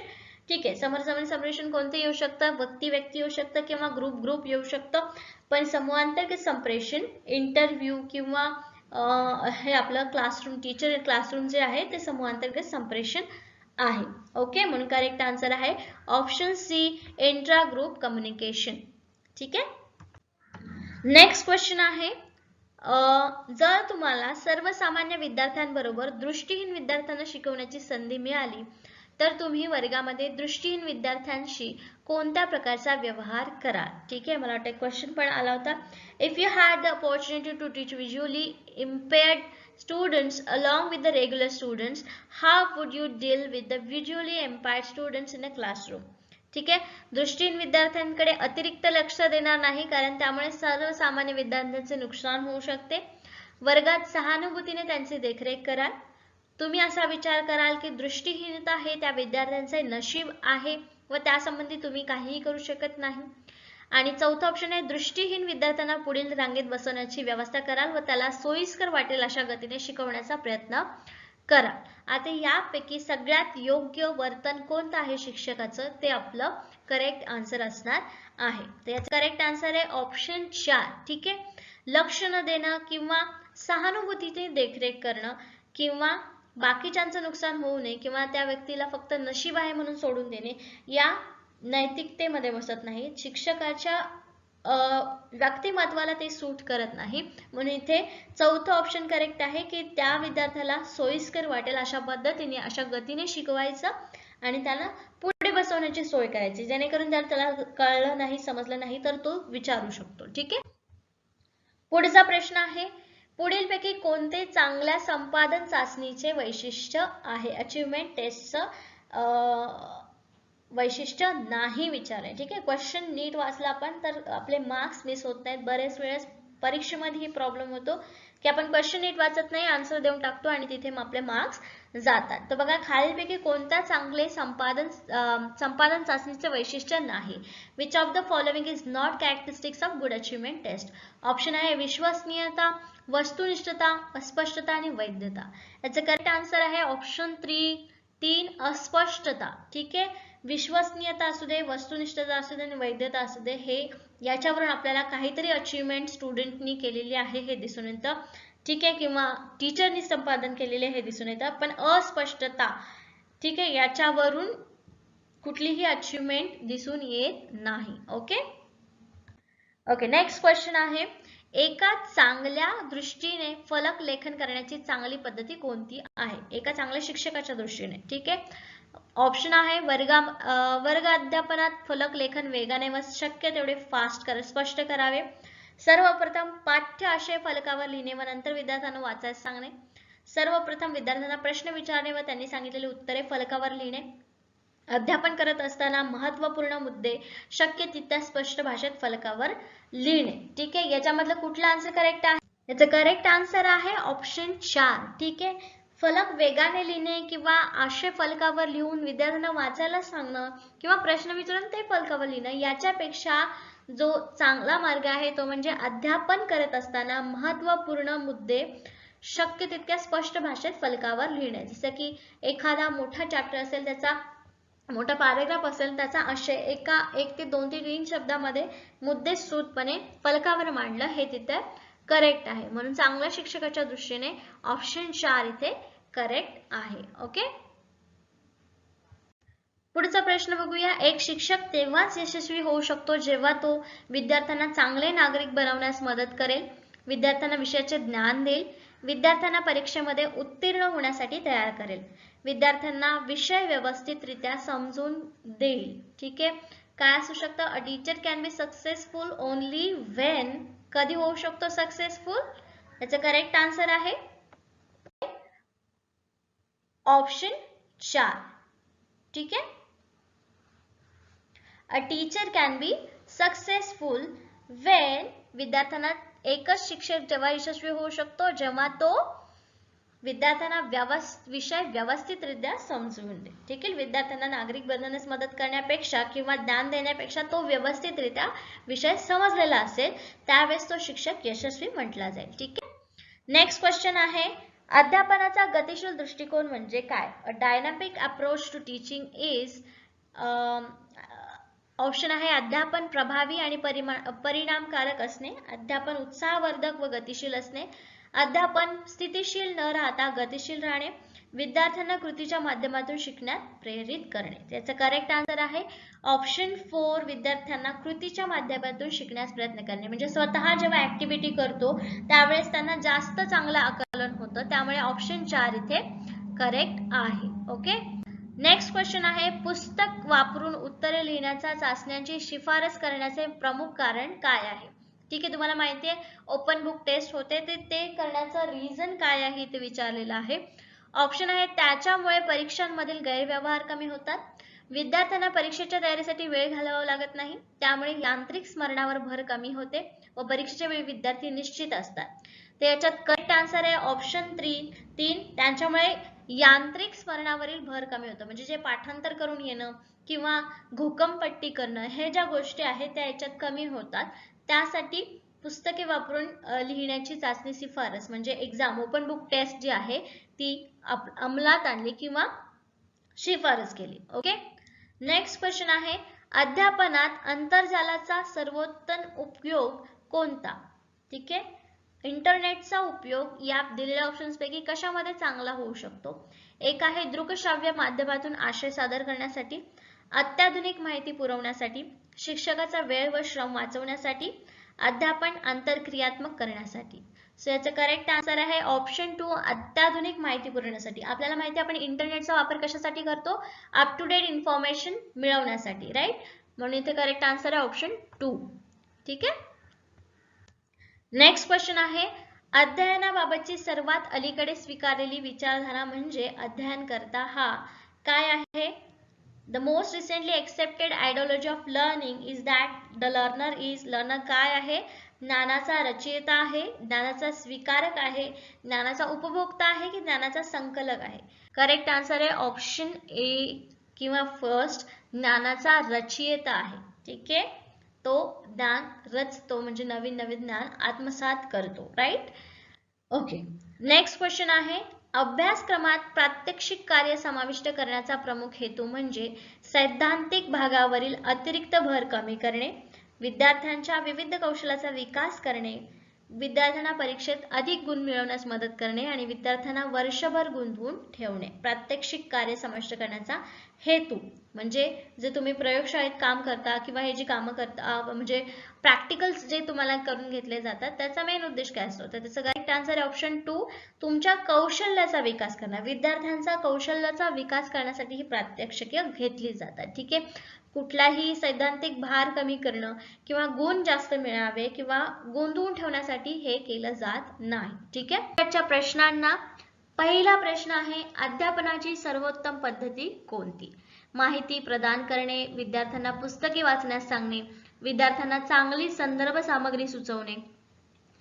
ठीक आहे, समोरासमोरील संप्रेषण कोणते येऊ शकतं? व्यक्ती येऊ शकतं किंवा ग्रुप येऊ शकतं. पण समूहांतर्गत संप्रेषण इंटरव्ह्यू किंवा हे आपलं क्लासरूम, टीचर क्लासरूम जे आहे ते समूहांतर्गत संप्रेषण आहे. ओके, म्हणून करेक्ट आन्सर आहे option C, intra group communication. ठीक आहे, नेक्स्ट क्वेश्चन आहे जर तुम्हाला सर्वसामान्य विद्यार्थ्यांबरोबर दृष्टीहीन विद्यार्थ्यांना शिकवण्याची संधी मिळाली तर तुम्ही वर्गामध्ये दृष्टीहीन विद्यार्थ्यांशी कोणत्या प्रकारचा व्यवहार कराल? ठीक आहे, मला वाटतं क्वेश्चन पण आला होता. If you had the opportunity to teach visually impaired students along with the regular students, how would you deal with the visually impaired students in a classroom? ठीक आहे, दृष्टीहीन विद्यार्थ्यांकडे अतिरिक्त लक्ष देणार नाही कारण त्यामुळे सर्वसामान्य विद्यार्थ्यांचे नुकसान होऊ शकते. वर्गात सहानुभूतीने त्यांची देखरेख कराल. तुम्ही असा विचार कराल की दृष्टीहीनता हे त्या विद्यार्थ्यांचे नशीब आहे व त्यासंबंधी तुम्ही काहीही करू शकत नाही. आणि चौथा ऑप्शन आहे दृष्टीहीन विद्यार्थ्यांना पुढील रांगेत बसवण्याची व्यवस्था कराल व त्याला सोयीस्कर वाटेल अशा गतीने शिकवण्याचा प्रयत्न करा. आता यापैकी सगळ्यात योग्य वर्तन कोणतं आहे शिक्षकाचं ते आपलं करेक्ट आन्सर असणार आहे. तर याचा करेक्ट आन्सर आहे ऑप्शन 4. ठीक आहे, लक्ष न देणं किंवा सहानुभूतीने देखरेख करणं किंवा बाकीच्यांचं नुकसान होऊ नये किंवा त्या व्यक्तीला फक्त नशीब आहे म्हणून सोडून देणे या नैतिकतेमध्ये बसत नाही. शिक्षकाच्या व्यक्तिमत्वाला ते सूट करत नाही. म्हणून इथे चौथं ऑप्शन करेक्ट आहे की त्या विद्यार्थ्याला सोयीस्कर वाटेल अशा पद्धतीने अशा गतीने शिकवायचं आणि त्याला पुढे बसवण्याची सोय करायची जेणेकरून जर त्याला कळलं नाही समजलं नाही तर तो विचारू शकतो. ठीक आहे, पुढचा प्रश्न आहे पुढीलपैकी कोणते चांगल्या संपादन चाचणीचे वैशिष्ट्य आहे? अचीवमेंट टेस्टचं वैशिष्ट्य नाही विचारले. ठीक आहे, क्वेश्चन नीट वाचला आपण तर आपले मार्क्स मिस होत नाहीत. बरेच वेळेस परीक्षेमध्ये ही प्रॉब्लेम होतो की आपण क्वेश्चन नीट वाचत नाही, आन्सर देऊन टाकतो आणि तिथे मग आपले मार्क्स जातात. तर बघा खालीलपैकी कोणत्या चांगले संपादन चाचणीचे वैशिष्ट्य नाही? Which of the following is not characteristics of good achievement test? Option आहे विश्वसनीयता, वस्तुनिष्ठता, अस्पष्टता आणि वैधता. याचं करेक्ट आन्सर आहे ऑप्शन 3 अस्पष्टता. ठीक आहे, विश्वसनीयता असू दे, वस्तुनिष्ठता असू दे आणि वैधता असू दे हे याच्यावरून आपल्याला काहीतरी अचीवमेंट स्टुडंटनी केलेली आहे हे दिसून येतं. ठीक आहे, किंवा टीचरनी संपादन केलेले हे दिसून येतं. पण अस्पष्टता, ठीक आहे, याच्यावरून कुठलीही अचीवमेंट दिसून येत नाही. ओके, नेक्स्ट क्वेश्चन आहे एका चांगल्या दृष्टीने फलक लेखन करण्याची चांगली पद्धती कोणती आहे? एका चांगल्या शिक्षकाच्या दृष्टीने. ठीक आहे, ऑप्शन आहे वर्ग अध्यापनात फलक लेखन वेगाने व शक्य तेवढे स्पष्ट करावे. सर्वप्रथम पाठ्य आशय फलकावर लिहिणे व नंतर विद्यार्थ्यांना वाचायला सांगणे. सर्वप्रथम विद्यार्थ्यांना प्रश्न विचारणे व त्यांनी सांगितलेली उत्तरे फलकावर लिहिणे. अध्यापन करत असताना महत्त्वपूर्ण मुद्दे शक्य तितक्या स्पष्ट भाषेत फलकावर लिहिणे. ठीक आहे, याच्यामधलं कुठला आन्सर करेक्ट आहे? याचं करेक्ट आन्सर आहे ऑप्शन 4. ठीक आहे, फलक वेगाने लिहिणे किंवा आशय फलकावर लिहून विद्यार्थ्यांना वाचायला सांगणं किंवा प्रश्न विचारून ते फलकावर लिहिणं याच्यापेक्षा जो चांगला मार्ग आहे तो म्हणजे अध्यापन करत असताना महत्त्वपूर्ण मुद्दे शक्य तितक्या स्पष्ट भाषेत फलकावर लिहिणे. जसं की एखादा मोठा चॅप्टर असेल, त्याचा मोठा पॅराग्राफ असेल, त्याचा आशय 1 ते 2 ते 3 शब्दामध्ये मुद्देसूदपणे फलकावर मांडलं हे तिथे करेक्ट आहे. म्हणून चांगल्या शिक्षकाच्या दृष्टीने ऑप्शन 4 इथे करेक्ट आहे. ओके, पुढचा प्रश्न बघूया. एक शिक्षक तेव्हाच यशस्वी होऊ शकतो जेव्हा तो विद्यार्थ्यांना चांगले नागरिक बनवण्यास मदत करेल, विद्यार्थ्यांना विषयाचे ज्ञान देईल, विद्यार्थ्यांना परीक्षेमध्ये उत्तीर्ण होण्यासाठी तयार करेल, विद्यार्थ्यांना विषय व्यवस्थितरित्या समजून देईल. ठीक आहे, काय असू शकतं? A teacher can be successful only when. कधी होऊ शकतो सक्सेसफुल? याचं करेक्ट आन्सर आहे ऑप्शन 4. ठीक आहे, a teacher can be successful when. विद्यार्थ्यांना एकच शिक्षक जेव्हा यशस्वी होऊ शकतो जेव्हा तो विद्यार्थ्यांना विषय व्यवस्थितरित्या समजून दे. ठीक आहे, विद्यार्थ्यांना नागरिक बनवण्यास मदत करण्यापेक्षा किंवा ज्ञान देण्यापेक्षा तो व्यवस्थितरित्या विषय समजलेला असेल त्यावेळेस तो शिक्षक यशस्वी म्हटला जाईल. ठीक आहे, नेक्स्ट क्वेश्चन आहे, अध्यापनाचा गतिशील दृष्टिकोन म्हणजे काय? A dynamic approach to teaching is. Option आहे अध्यापन प्रभावी आणि परिणामकारक असणे, अध्यापन उत्साहवर्धक व गतिशील असणे, अध्यापन स्थितिशील न राहता गतिशील राहणे, विद्यार्थ्यांना कृतीच्या माध्यमातून शिकण्यात प्रेरित करणे. त्याचा करेक्ट आन्सर आहे ऑप्शन 4. विद्यार्थ्यांना कृतीच्या माध्यमातून शिकण्यास प्रयत्न करणे. म्हणजे स्वतः जेव्हा ऍक्टिव्हिटी करतो त्यावेळेस त्यांना जास्त चांगलं आकलन होतं, त्यामुळे ऑप्शन 4 इथे करेक्ट आहे. ओके, नेक्स्ट क्वेश्चन आहे, पुस्तक वापरून उत्तरे लिहिण्याचा चाचण्यांची शिफारस करण्याचे प्रमुख कारण काय आहे? ठीक आहे, तुम्हाला माहिती आहे ओपन बुक टेस्ट होते ते करण्याचं रिझन काय आहे ते विचारलेलं आहे. ऑप्शन आहे त्याच्यामुळे परीक्षांमधील गैरव्यवहार कमी होतात, विद्यार्थ्यांना परीक्षेच्या तयारीसाठी वेळ घालवावा लागत नाही, त्यामुळे यांत्रिक स्मरणावर भर कमी होते व परीक्षेच्या वेळी विद्यार्थी निश्चित असतात. तर याच्यात करेक्ट आन्सर आहे ऑप्शन 3. त्यांच्यामुळे यांत्रिक स्मरणावरील भर कमी होतं. म्हणजे जे पाठांतर करून येणं किंवा घोकमपट्टी करणं हे ज्या गोष्टी आहेत त्या याच्यात कमी होतात. त्यासाठी पुस्तके वापरून लिहिण्याची चाचणी शिफारस म्हणजे एक्झाम ओपन बुक टेस्ट जी आहे ती अंमलात आणली किंवा शिफारस केली. ओके, नेक्स्ट क्वेश्चन आहे, अध्यापनात आंतरजालाचा सर्वोत्तम उपयोग कोणता? ठीक आहे, इंटरनेटचा उपयोग या दिलेल्या ऑप्शन्स पैकी कशामध्ये चांगला होऊ शकतो? एक आहे दृकश्राव्य माध्यमातून आशय सादर करण्यासाठी, अत्याधुनिक माहिती पुरवण्यासाठी, शिक्षकाचा वेळ व श्रम वाचवण्यासाठी, अध्यापन आंतरक्रियात्मक करण्यासाठी. सो याचं करेक्ट आन्सर आहे ऑप्शन 2. अत्याधुनिक माहिती पुरवण्यासाठी. आपल्याला माहिती आहे आपण इंटरनेटचा वापर कशासाठी करतो? अप टू डेट इन्फॉर्मेशन मिळवण्यासाठी, राईट? म्हणून इथे करेक्ट आन्सर आहे ऑप्शन 2. ठीक आहे, नेक्स्ट क्वेश्चन आहे, अध्ययनाबाबतची सर्वात अलीकडे स्वीकारलेली विचारधारा म्हणजे अध्ययनकर्ता हा काय आहे? The most recently accepted ideology of learning is that the learner is. Learner काय आहे? ज्ञानाचा रचयिता आहे, ज्ञानाचा स्वीकारक आहे, ज्ञानाचा उपभोक्ता आहे की ज्ञानाचा संकलक आहे? करेक्ट आन्सर आहे ऑप्शन ए किंवा फर्स्ट, ज्ञानाचा रचयिता आहे. ठीक आहे, तो ज्ञान रचतो म्हणजे नवीन नवीन ज्ञान आत्मसात करतो, राईट? ओके, नेक्स्ट क्वेश्चन आहे, अभ्यासक्रमात प्रात्यक्षिक कार्य समाविष्ट करण्याचा प्रमुख हेतू म्हणजे सैद्धांतिक भागावरील अतिरिक्त भर कमी करणे, विद्यार्थ्यांच्या विविध कौशल्याचा विकास करणे, विद्यार्थ्यांना परीक्षेत अधिक गुण मिळवण्यास मदत करणे आणि विद्यार्थ्यांना वर्षभर गुंतवून ठेवणे. प्रात्यक्षिक कार्य समाविष्ट करण्याचा हेतू म्हणजे जे तुम्ही प्रयोगशाळेत काम करता किंवा हे जी कामं करता म्हणजे प्रॅक्टिकल्स जे तुम्हाला करून घेतले जातात त्याचा मेन उद्देश काय असतो? तर त्याचा करेक्ट आन्सर आहे ऑप्शन 2. तुमच्या कौशल्याचा विकास करणं. विद्यार्थ्यांचा कौशल्याचा विकास करण्यासाठी ही प्रात्यक्षिके घेतली जातात. ठीक आहे, कुठलाही सैद्धांतिक भार कमी करणं किंवा गुण जास्त मिळावे किंवा गोंधळून ठेवण्यासाठी हे केलं जात नाही. ठीक आहे, त्याच्या प्रश्नांना पहिला प्रश्न आहे, अध्यापनाची सर्वोत्तम पद्धती कोणती? माहिती प्रदान करणे, विद्यार्थ्यांना पुस्तके वाचण्यास सांगणे, विद्यार्थ्यांना चांगली संदर्भ सामग्री सुचवणे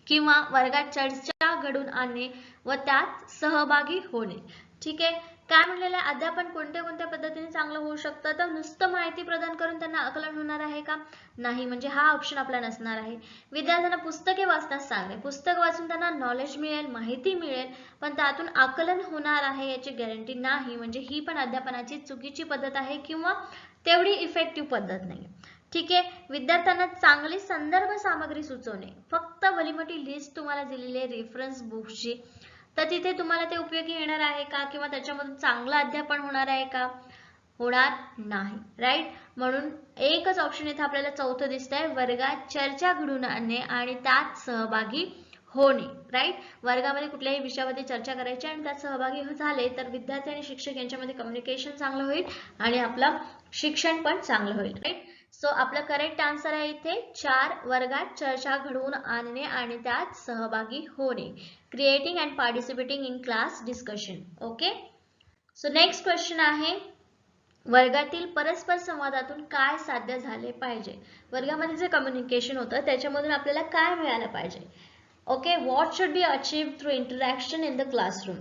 किंवा वर्गात चर्चा घडवून आणणे व त्यात सहभागी होणे. ठीक आहे, काय म्हणलेलं आहे, अध्यापन कोणत्या कोणत्या पद्धतीने चांगलं होऊ शकतं? तर नुसतं माहिती प्रदान करून त्यांना आकलन होणार आहे का? नाही, म्हणजे हा ऑप्शन आपला नसणार आहे. विद्यार्थ्यांना पुस्तके वाचण्यास सांगणे, पुस्तक वाचून त्यांना नॉलेज मिळेल, माहिती मिळेल, पण त्यातून आकलन होणार आहे याची गॅरंटी नाही, म्हणजे ही पण अध्यापनाची चुकीची पद्धत आहे किंवा तेवढी इफेक्टिव्ह पद्धत नाही. ठीक आहे, विद्यार्थ्यांना चांगली संदर्भ सामग्री सुचवणे, फक्त भलीमोठी लिस्ट तुम्हाला दिलेली आहे रेफरन्स बुक्सची, तर तिथे तुम्हाला ते उपयोगी येणार आहे का किंवा त्याच्यामधून चांगलं अध्यापन होणार आहे का? होणार नाही. राईट, म्हणून एकच ऑप्शन इथे आपल्याला चौथं दिसतंय, वर्गात चर्चा घडवून आणणे आणि त्यात सहभागी होणे. राईट, वर्गामध्ये कुठल्याही विषयावरती चर्चा करायची आणि त्यात सहभागी झाले तर विद्यार्थी आणि शिक्षक यांच्यामध्ये कम्युनिकेशन चांगलं होईल आणि आपलं शिक्षण पण चांगलं होईल. राईट, सो आपलं करेक्ट आन्सर आहे इथे 4, वर्गात चर्चा घडवून आणणे आणि त्यात सहभागी होणे. Creating and participating in class discussion. Okay, so next question आहे, वर्गातील परस्पर संवादातून काय साध्य झाले पाहिजे? वर्गामध्ये जे कम्युनिकेशन होतं त्याच्यामधून आपल्याला काय मिळालं पाहिजे? Okay, what should be achieved through interaction in the classroom?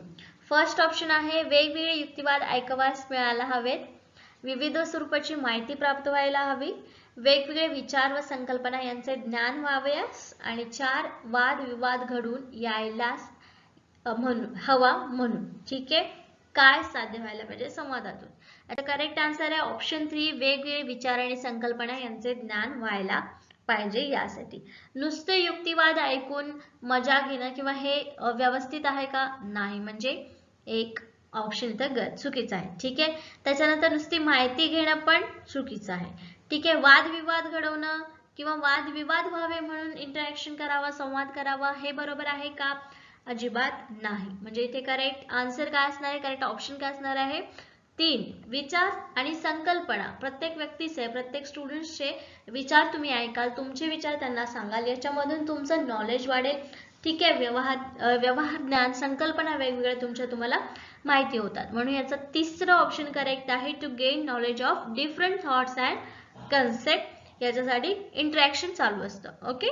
First option आहे, वेगवेगळे युक्तिवाद ऐकवास मिळायला हवेत, विविध स्वरूपाची माहिती प्राप्त व्हायला हवी, वेगवेगळे विचार व संकल्पना यांचे ज्ञान व्हावयास, आणि 4, वाद विवाद घडून यायला हवा म्हणून. ठीक आहे, काय साध्य व्हायला पाहिजे संवादातून? आता करेक्ट आन्सर आहे ऑप्शन 3, वेगवेगळे विचार आणि संकल्पना यांचे ज्ञान व्हायला पाहिजे. यासाठी नुसते युक्तिवाद ऐकून मजा घेणं किंवा हे व्यवस्थित आहे का? नाही, म्हणजे एक ऑप्शन इथं चुकीचं आहे. ठीक आहे, त्याच्यानंतर नुसती माहिती घेणं पण चुकीचं आहे. ठीक आहे, वादविवाद घडवणं किंवा वादविवाद व्हावे म्हणून इंटरॅक्शन करावा, संवाद करावा, हे बरोबर आहे का? अजिबात नाही. म्हणजे इथे करेक्ट आन्सर काय असणार आहे, करेक्ट ऑप्शन काय असणार आहे? 3, विचार आणि संकल्पना. प्रत्येक व्यक्तीचे, प्रत्येक स्टुडंट्सचे विचार तुम्ही ऐकाल, तुमचे विचार त्यांना सांगाल, याच्यामधून तुमचं नॉलेज वाढेल. ठीक आहे, व्यवहार ज्ञान, संकल्पना वेगवेगळ्या तुम्हाला माहिती होतात, म्हणून याचं तिसरं ऑप्शन करेक्ट आहे, to gain knowledge of different thoughts and concept. याच्यासाठी इंटरॅक्शन चालू असतं. ओके,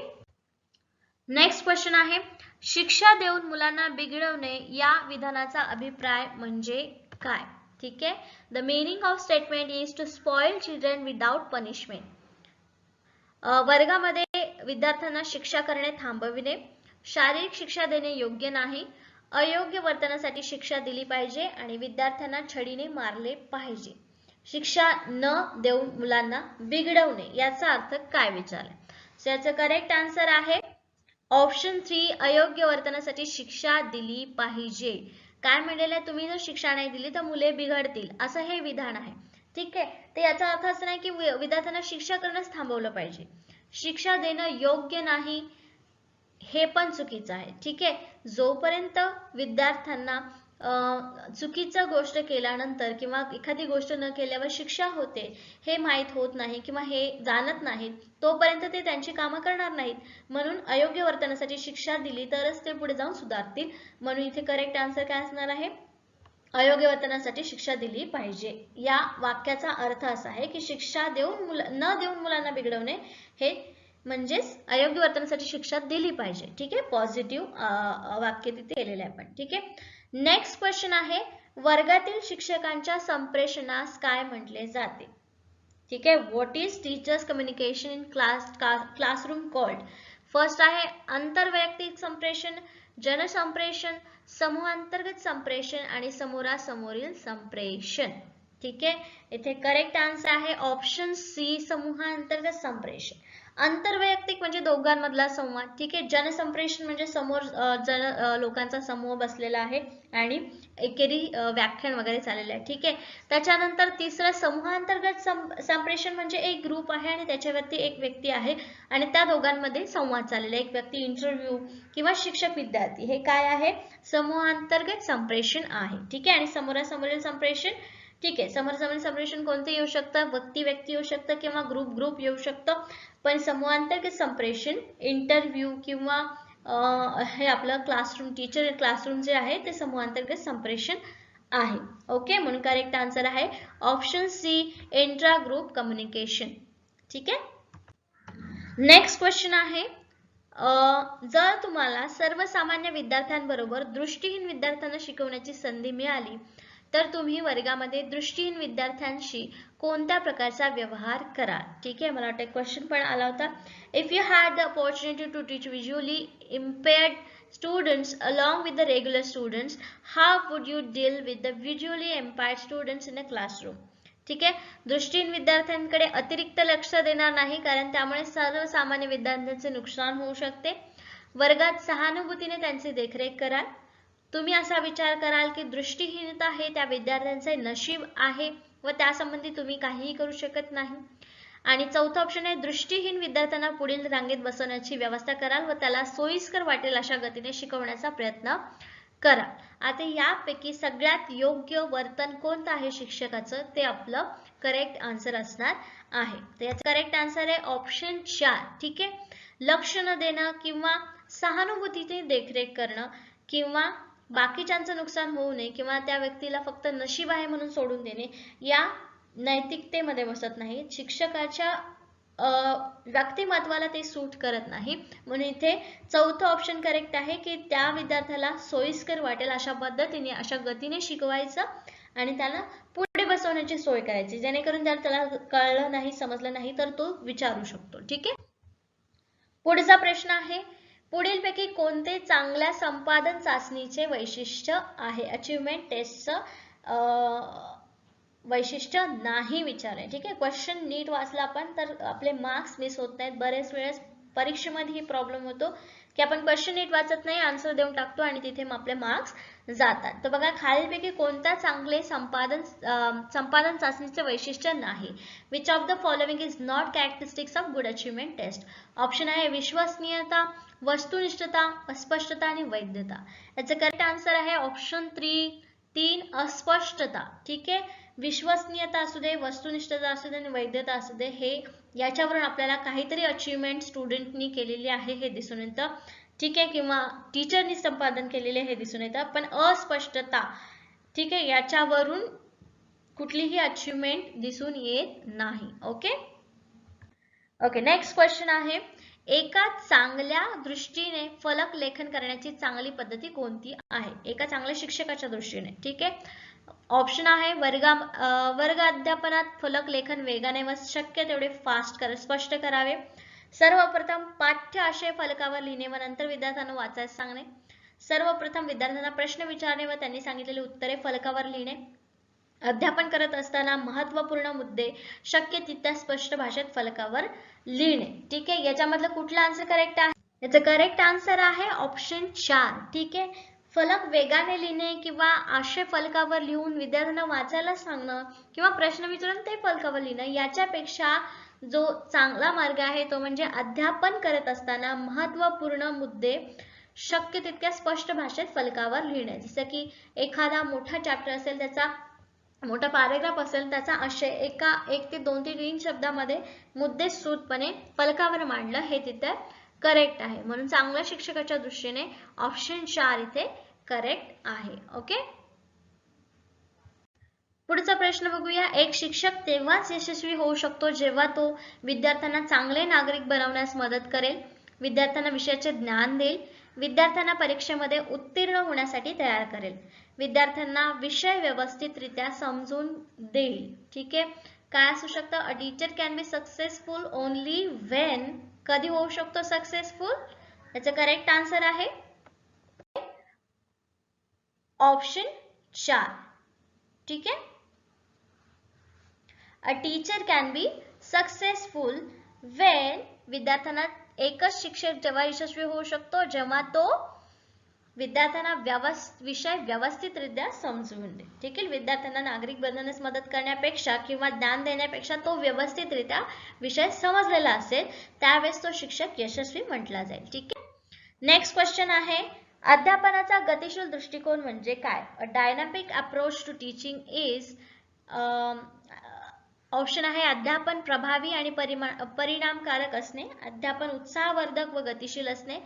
नेक्स्ट क्वेश्चन आहे, शिक्षा देऊन मुलांना बिघडवणे या विधानाचा अभिप्राय म्हणजे काय? ठीक आहे, the meaning of statement is to spoil children without punishment. वर्गामध्ये विद्यार्थ्यांना शिक्षा करणे थांबविणे, शारीरिक शिक्षा देणे योग्य नाही, अयोग्य वर्तनासाठी शिक्षा दिली पाहिजे आणि विद्यार्थ्यांना छडीने मारले पाहिजे. शिक्षा न देऊन मुलांना बिघडवणे याचा अर्थ काय विचारलाय? सो याचं करेक्ट आन्सर आहे ऑप्शन 3, अयोग्य वर्तनासाठी शिक्षा दिली पाहिजे. काय म्हणलेलं आहे, तुम्ही जर शिक्षा नाही दिली तर मुले बिघडतील, असं हे विधान आहे. ठीक आहे, तर याचा अर्थ असं नाही की विद्यार्थ्यांना शिक्षा करणंच थांबवलं पाहिजे. शिक्षा देणं योग्य नाही हे पण चुकीचं आहे. ठीक आहे, जोपर्यंत विद्यार्थ्यांना चुकीचं गोष्ट केल्यानंतर किंवा एखादी गोष्ट न केल्यावर शिक्षा होते हे माहीत होत नाही किंवा हे जाणत नाहीत, तोपर्यंत ते त्यांची कामं करणार नाहीत. म्हणून अयोग्य वर्तनासाठी शिक्षा दिली तरच ते पुढे जाऊन सुधारतील. म्हणून इथे करेक्ट आन्सर काय असणार आहे? अयोग्य वर्तनासाठी शिक्षा दिली पाहिजे. या वाक्याचा अर्थ असा आहे की शिक्षा न देऊन मुलांना बिघडवणे हे म्हणजेच अयोग्य वर्तनासाठी शिक्षा दिली पाहिजे. ठीक आहे, पॉझिटिव्ह वाक्य तिथे केलेले आहे आपण. ठीक आहे, नेक्स्ट क्वेश्चन आहे, वर्गातील शिक्षकांच्या संप्रेषणास काय म्हटले जाते? ठीक आहे, what is teachers communication in classroom called? First आहे आंतरवैयक्तिक संप्रेषण, जनसंप्रेषण, समूहांतर्गत संप्रेषण आणि समोरासमोरील संप्रेषण. ठीक आहे, इथे करेक्ट आन्सर आहे ऑप्शन सी, समूहांतर्गत संप्रेषण. आंतरवैयक्तिक म्हणजे दोघांमधला संवाद. ठीक आहे, जनसंप्रेषण म्हणजे समोर लोकांचा समूह बसलेला आहे आणि एकेरी व्याख्यान वगैरे चाललेलं आहे. ठीक आहे, त्याच्यानंतर तिसरं समूहांतर्गत संप्रेषण म्हणजे एक ग्रुप आहे आणि त्याच्यावरती एक व्यक्ती आहे आणि त्या दोघांमध्ये संवाद चाललेला आहे, एक व्यक्ती इंटरव्ह्यू किंवा शिक्षक विद्यार्थी, हे काय आहे? समूहांतर्गत संप्रेषण आहे. ठीक आहे, आणि समोरासमोरील संप्रेषण, ठीक आहे, समोरासमोरील संप्रेषण कोणतं येऊ शकतं? व्यक्ती येऊ शकतं किंवा ग्रुप येऊ शकतं, पण समूहांतर्गत संप्रेषण इंटरव्ह्यू किंवा हे आपलं क्लासरूम टीचर क्लासरूम जे आहे ते समूहांतर्गत संप्रेषण आहे. ओके, म्हणून करेक्ट आन्सर आहे option C, intra group communication. ठीक आहे. नेक्स्ट क्वेश्चन आहे, जर तुम्हाला सर्वसामान्य विद्यार्थ्यांबरोबर दृष्टीहीन विद्यार्थ्यांना शिकवण्याची संधी मिळाली तर तुम्ही वर्गामध्ये दृष्टीहीन विद्यार्थ्यांशी कोणत्या प्रकारचा व्यवहार कराल. ठीक आहे, मला वाटतं क्वेश्चन पण आला होता. If you had the opportunity to teach visually impaired students along with the regular students, how would you deal with the visually impaired students in a classroom. ठीक आहे, दृष्टीहीन विद्यार्थ्यांकडे अतिरिक्त लक्ष देणार नाही कारण त्यामुळे सर्वसामान्य विद्यार्थ्यांचे नुकसान होऊ शकते. वर्गात सहानुभूतीने त्यांची देखरेख कराल. तुम्ही असा विचार कराल की दृष्टीहीनता हे त्या विद्यार्थ्यांचे नशीब आहे व त्यासंबंधी तुम्ही काहीही करू शकत नाही. आणि चौथा ऑप्शन आहे, दृष्टीहीन विद्यार्थ्यांना पुढील रांगेत बसवण्याची व्यवस्था कराल व त्याला सोयीस्कर वाटेल अशा गतीने शिकवण्याचा प्रयत्न करा. आता यापैकी सगळ्यात योग्य वर्तन कोणतं आहे शिक्षकाचं ते आपलं करेक्ट आन्सर असणार आहे. तर याचं करेक्ट आन्सर आहे ऑप्शन 4. ठीक आहे, लक्ष न देणं किंवा सहानुभूतीने देखरेख करणं किंवा बाकीच्यांचं नुकसान होऊ नये किंवा त्या व्यक्तीला फक्त नशीब आहे म्हणून सोडून देणे या नैतिकतेमध्ये बसत नाही. शिक्षकाच्या व्यक्तिमत्वाला ते सूट करत नाही. म्हणून इथे चौथं ऑप्शन करेक्ट आहे की त्या विद्यार्थ्याला सोयीस्कर वाटेल अशा पद्धतीने अशा गतीने शिकवायचं आणि त्याला पुढे बसवण्याची सोय करायची जेणेकरून जर त्याला कळलं नाही समजलं नाही तर तो विचारू शकतो. ठीक आहे. पुढचा प्रश्न आहे, पुढीलपैकी कोणते चांगल्या संपादन चाचणीचे वैशिष्ट्य आहे. अचीवमेंट टेस्टचं वैशिष्ट्य नाही विचारले. ठीक आहे, क्वेश्चन नीट वाचला आपण तर आपले मार्क्स मिस होत नाहीत. बरेच वेळेस परीक्षेमध्ये ही प्रॉब्लेम होतो की आपण क्वेश्चन नीट वाचत नाही, आन्सर देऊन टाकतो आणि तिथे मग आपले मार्क्स जातात. तर बघा, खालीलपैकी कोणत्या चांगले संपादन चाचणीचे वैशिष्ट्य नाही. Which of the following is not characteristics of good achievement test. Option आहे विश्वसनीयता, वस्तुनिष्ठता, अस्पष्टता आणि वैधता. याचं करेक्ट आन्सर आहे ऑप्शन 3 अस्पष्टता. ठीक आहे, विश्वसनीयता असू दे, वस्तुनिष्ठता असू दे आणि वैधता असू दे, हे याच्यावरून आपल्याला काहीतरी अचीवमेंट स्टुडंटनी केलेली आहे हे दिसून येतं. ठीक आहे, किंवा टीचरनी संपादन केलेले हे दिसून येतं. पण अस्पष्टता, ठीक आहे, याच्यावरून कुठलीही अचीवमेंट दिसून येत नाही. ओके ओके, नेक्स्ट क्वेश्चन आहे, एका चांगल्या दृष्टीने फलक लेखन करण्याची चांगली पद्धती कोणती आहे. एका चांगल्या शिक्षकाच्या दृष्टीने. ठीक आहे, ऑप्शन आहे वर्ग अध्यापनात फलक लेखन वेगाने व शक्य तेवढे स्पष्ट करावे. सर्वप्रथम पाठ्य आशय फलकावर लिहिणे व नंतर विद्यार्थ्यांना वाचायला सांगणे. सर्वप्रथम विद्यार्थ्यांना प्रश्न विचारणे व त्यांनी सांगितलेली उत्तरे फलकावर लिहिणे. अध्यापन करत असताना महत्त्वपूर्ण मुद्दे शक्य तितक्या स्पष्ट भाषेत फलकावर लिहिणे. ठीक आहे, याच्यामधलं कुठलं आन्सर करेक्ट आहे. याचं करेक्ट आन्सर आहे ऑप्शन 4. ठीक आहे, फलक वेगाने लिहिणे किंवा आशय फलकावर लिहून विद्यार्थ्यांना वाचायला सांगणं किंवा प्रश्न विचारून ते फलकावर लिहिणं याच्यापेक्षा जो चांगला मार्ग आहे तो म्हणजे अध्यापन करत असताना महत्त्वपूर्ण मुद्दे शक्य तितक्या स्पष्ट भाषेत फलकावर लिहिणे. जसं की एखादा मोठा चॅप्टर असेल, त्याचा मोठा पॅराग्राफ असेल, त्याचा आशय 1 ते 2 ते 3 शब्दामध्ये मुद्दे सूटपणे फलकावर मांडलं हे तिथे करेक्ट आहे. म्हणून चांगल्या शिक्षकाच्या दृष्टीने ऑप्शन 4 इथे करेक्ट आहे. ओके, पुढचा प्रश्न बघूया. एक शिक्षक तेव्हाच यशस्वी होऊ शकतो जेव्हा तो विद्यार्थ्यांना चांगले नागरिक बनवण्यास मदत करेल, विद्यार्थ्यांना विषयाचे ज्ञान देईल, विद्यार्थ्यांना परीक्षेमध्ये उत्तीर्ण होण्यासाठी तयार करेल, विद्यार्थ्यांना विषय व्यवस्थितरित्या समजून देईल. ठीक आहे, काय असू शकतं. A teacher can be successful only when. कधी होऊ शकतो सक्सेसफुल. याचं करेक्ट आन्सर आहे ऑप्शन 4. ठीक आहे, a teacher can be successful when. विद्यार्थ्यांना एकच शिक्षक जेव्हा यशस्वी होऊ शकतो जेव्हा तो विद्यार्थ्यांना विषय व्यवस्थितरित्या समजून दे. ठीक आहे, विद्यार्थ्यांना नागरिक बनवण्यास मदत करण्यापेक्षा किंवा ज्ञान देण्यापेक्षा तो व्यवस्थितरित्या विषय समजलेला असेल त्यावेळेस तो शिक्षक यशस्वी म्हटला जाईल. ठीक आहे, नेक्स्ट क्वेश्चन आहे, अध्यापनाचा गतिशील दृष्टिकोन म्हणजे काय. A dynamic approach to teaching is option आहे अध्यापन प्रभावी आणि परिणामकारक असणे, अध्यापन उत्साहवर्धक व गतिशील असणे,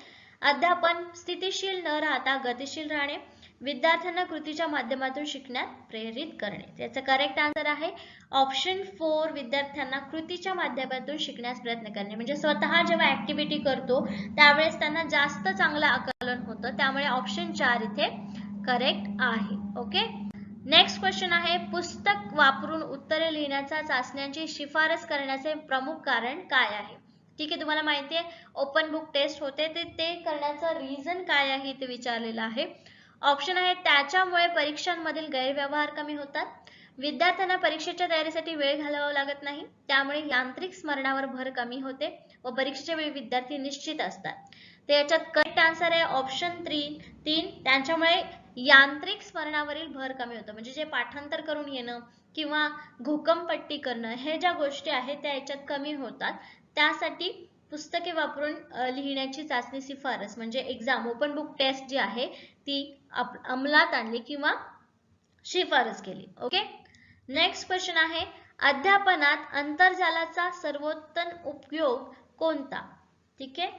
अध्यापन स्थितिशील न राहता गतिशील राहणे, विद्यार्थ्यांना कृतीच्या माध्यमातून शिकण्यात प्रेरित करणे. त्याचा करेक्ट आन्सर आहे ऑप्शन 4, विद्यार्थ्यांना कृतीच्या माध्यमातून शिकण्यास प्रयत्न करणे. म्हणजे स्वतः जेव्हा ऍक्टिव्हिटी करतो त्यावेळेस त्यांना जास्त चांगलं आकलन होतं, त्यामुळे ऑप्शन 4 इथे करेक्ट आहे. ओके. नेक्स्ट क्वेश्चन आहे पुस्तक वापरून उत्तरे लिहिण्याचा चाचण्यांची शिफारस करण्याचे प्रमुख कारण काय आहे. ठीक आहे, तुम्हाला माहिती आहे ओपन बुक टेस्ट होते ते करण्याचं रिझन काय आहे ते विचारलेलं आहे. ऑप्शन आहे त्याच्यामुळे परीक्षांमधील गैरव्यवहार कमी होतात, विद्यार्थ्यांना परीक्षेच्या तयारीसाठी वेळ घालवावा लागत नाही, त्यामुळे यांत्रिक स्मरणावर भर कमी होते व परीक्षेच्या वेळी विद्यार्थी निश्चित असतात. तर याच्यात करेक्ट आन्सर आहे ऑप्शन 3, त्यांच्यामुळे यांत्रिक स्मरणावरील भर कमी होतं. म्हणजे जे पाठांतर करून येणं किंवा घोकमपट्टी करणं हे ज्या गोष्टी आहेत त्या याच्यात कमी होतात, त्यासाठी पुस्तके वापरून लिहिण्याची चाचणी शिफारस म्हणजे एक्झाम ओपन बुक टेस्ट जी आहे ती अंमलात आणली किंवा शिफारस केली. ओके. नेक्स्ट क्वेश्चन आहे अध्यापनात आंतरजालाचा सर्वोत्तम उपयोग कोणता. ठीक आहे,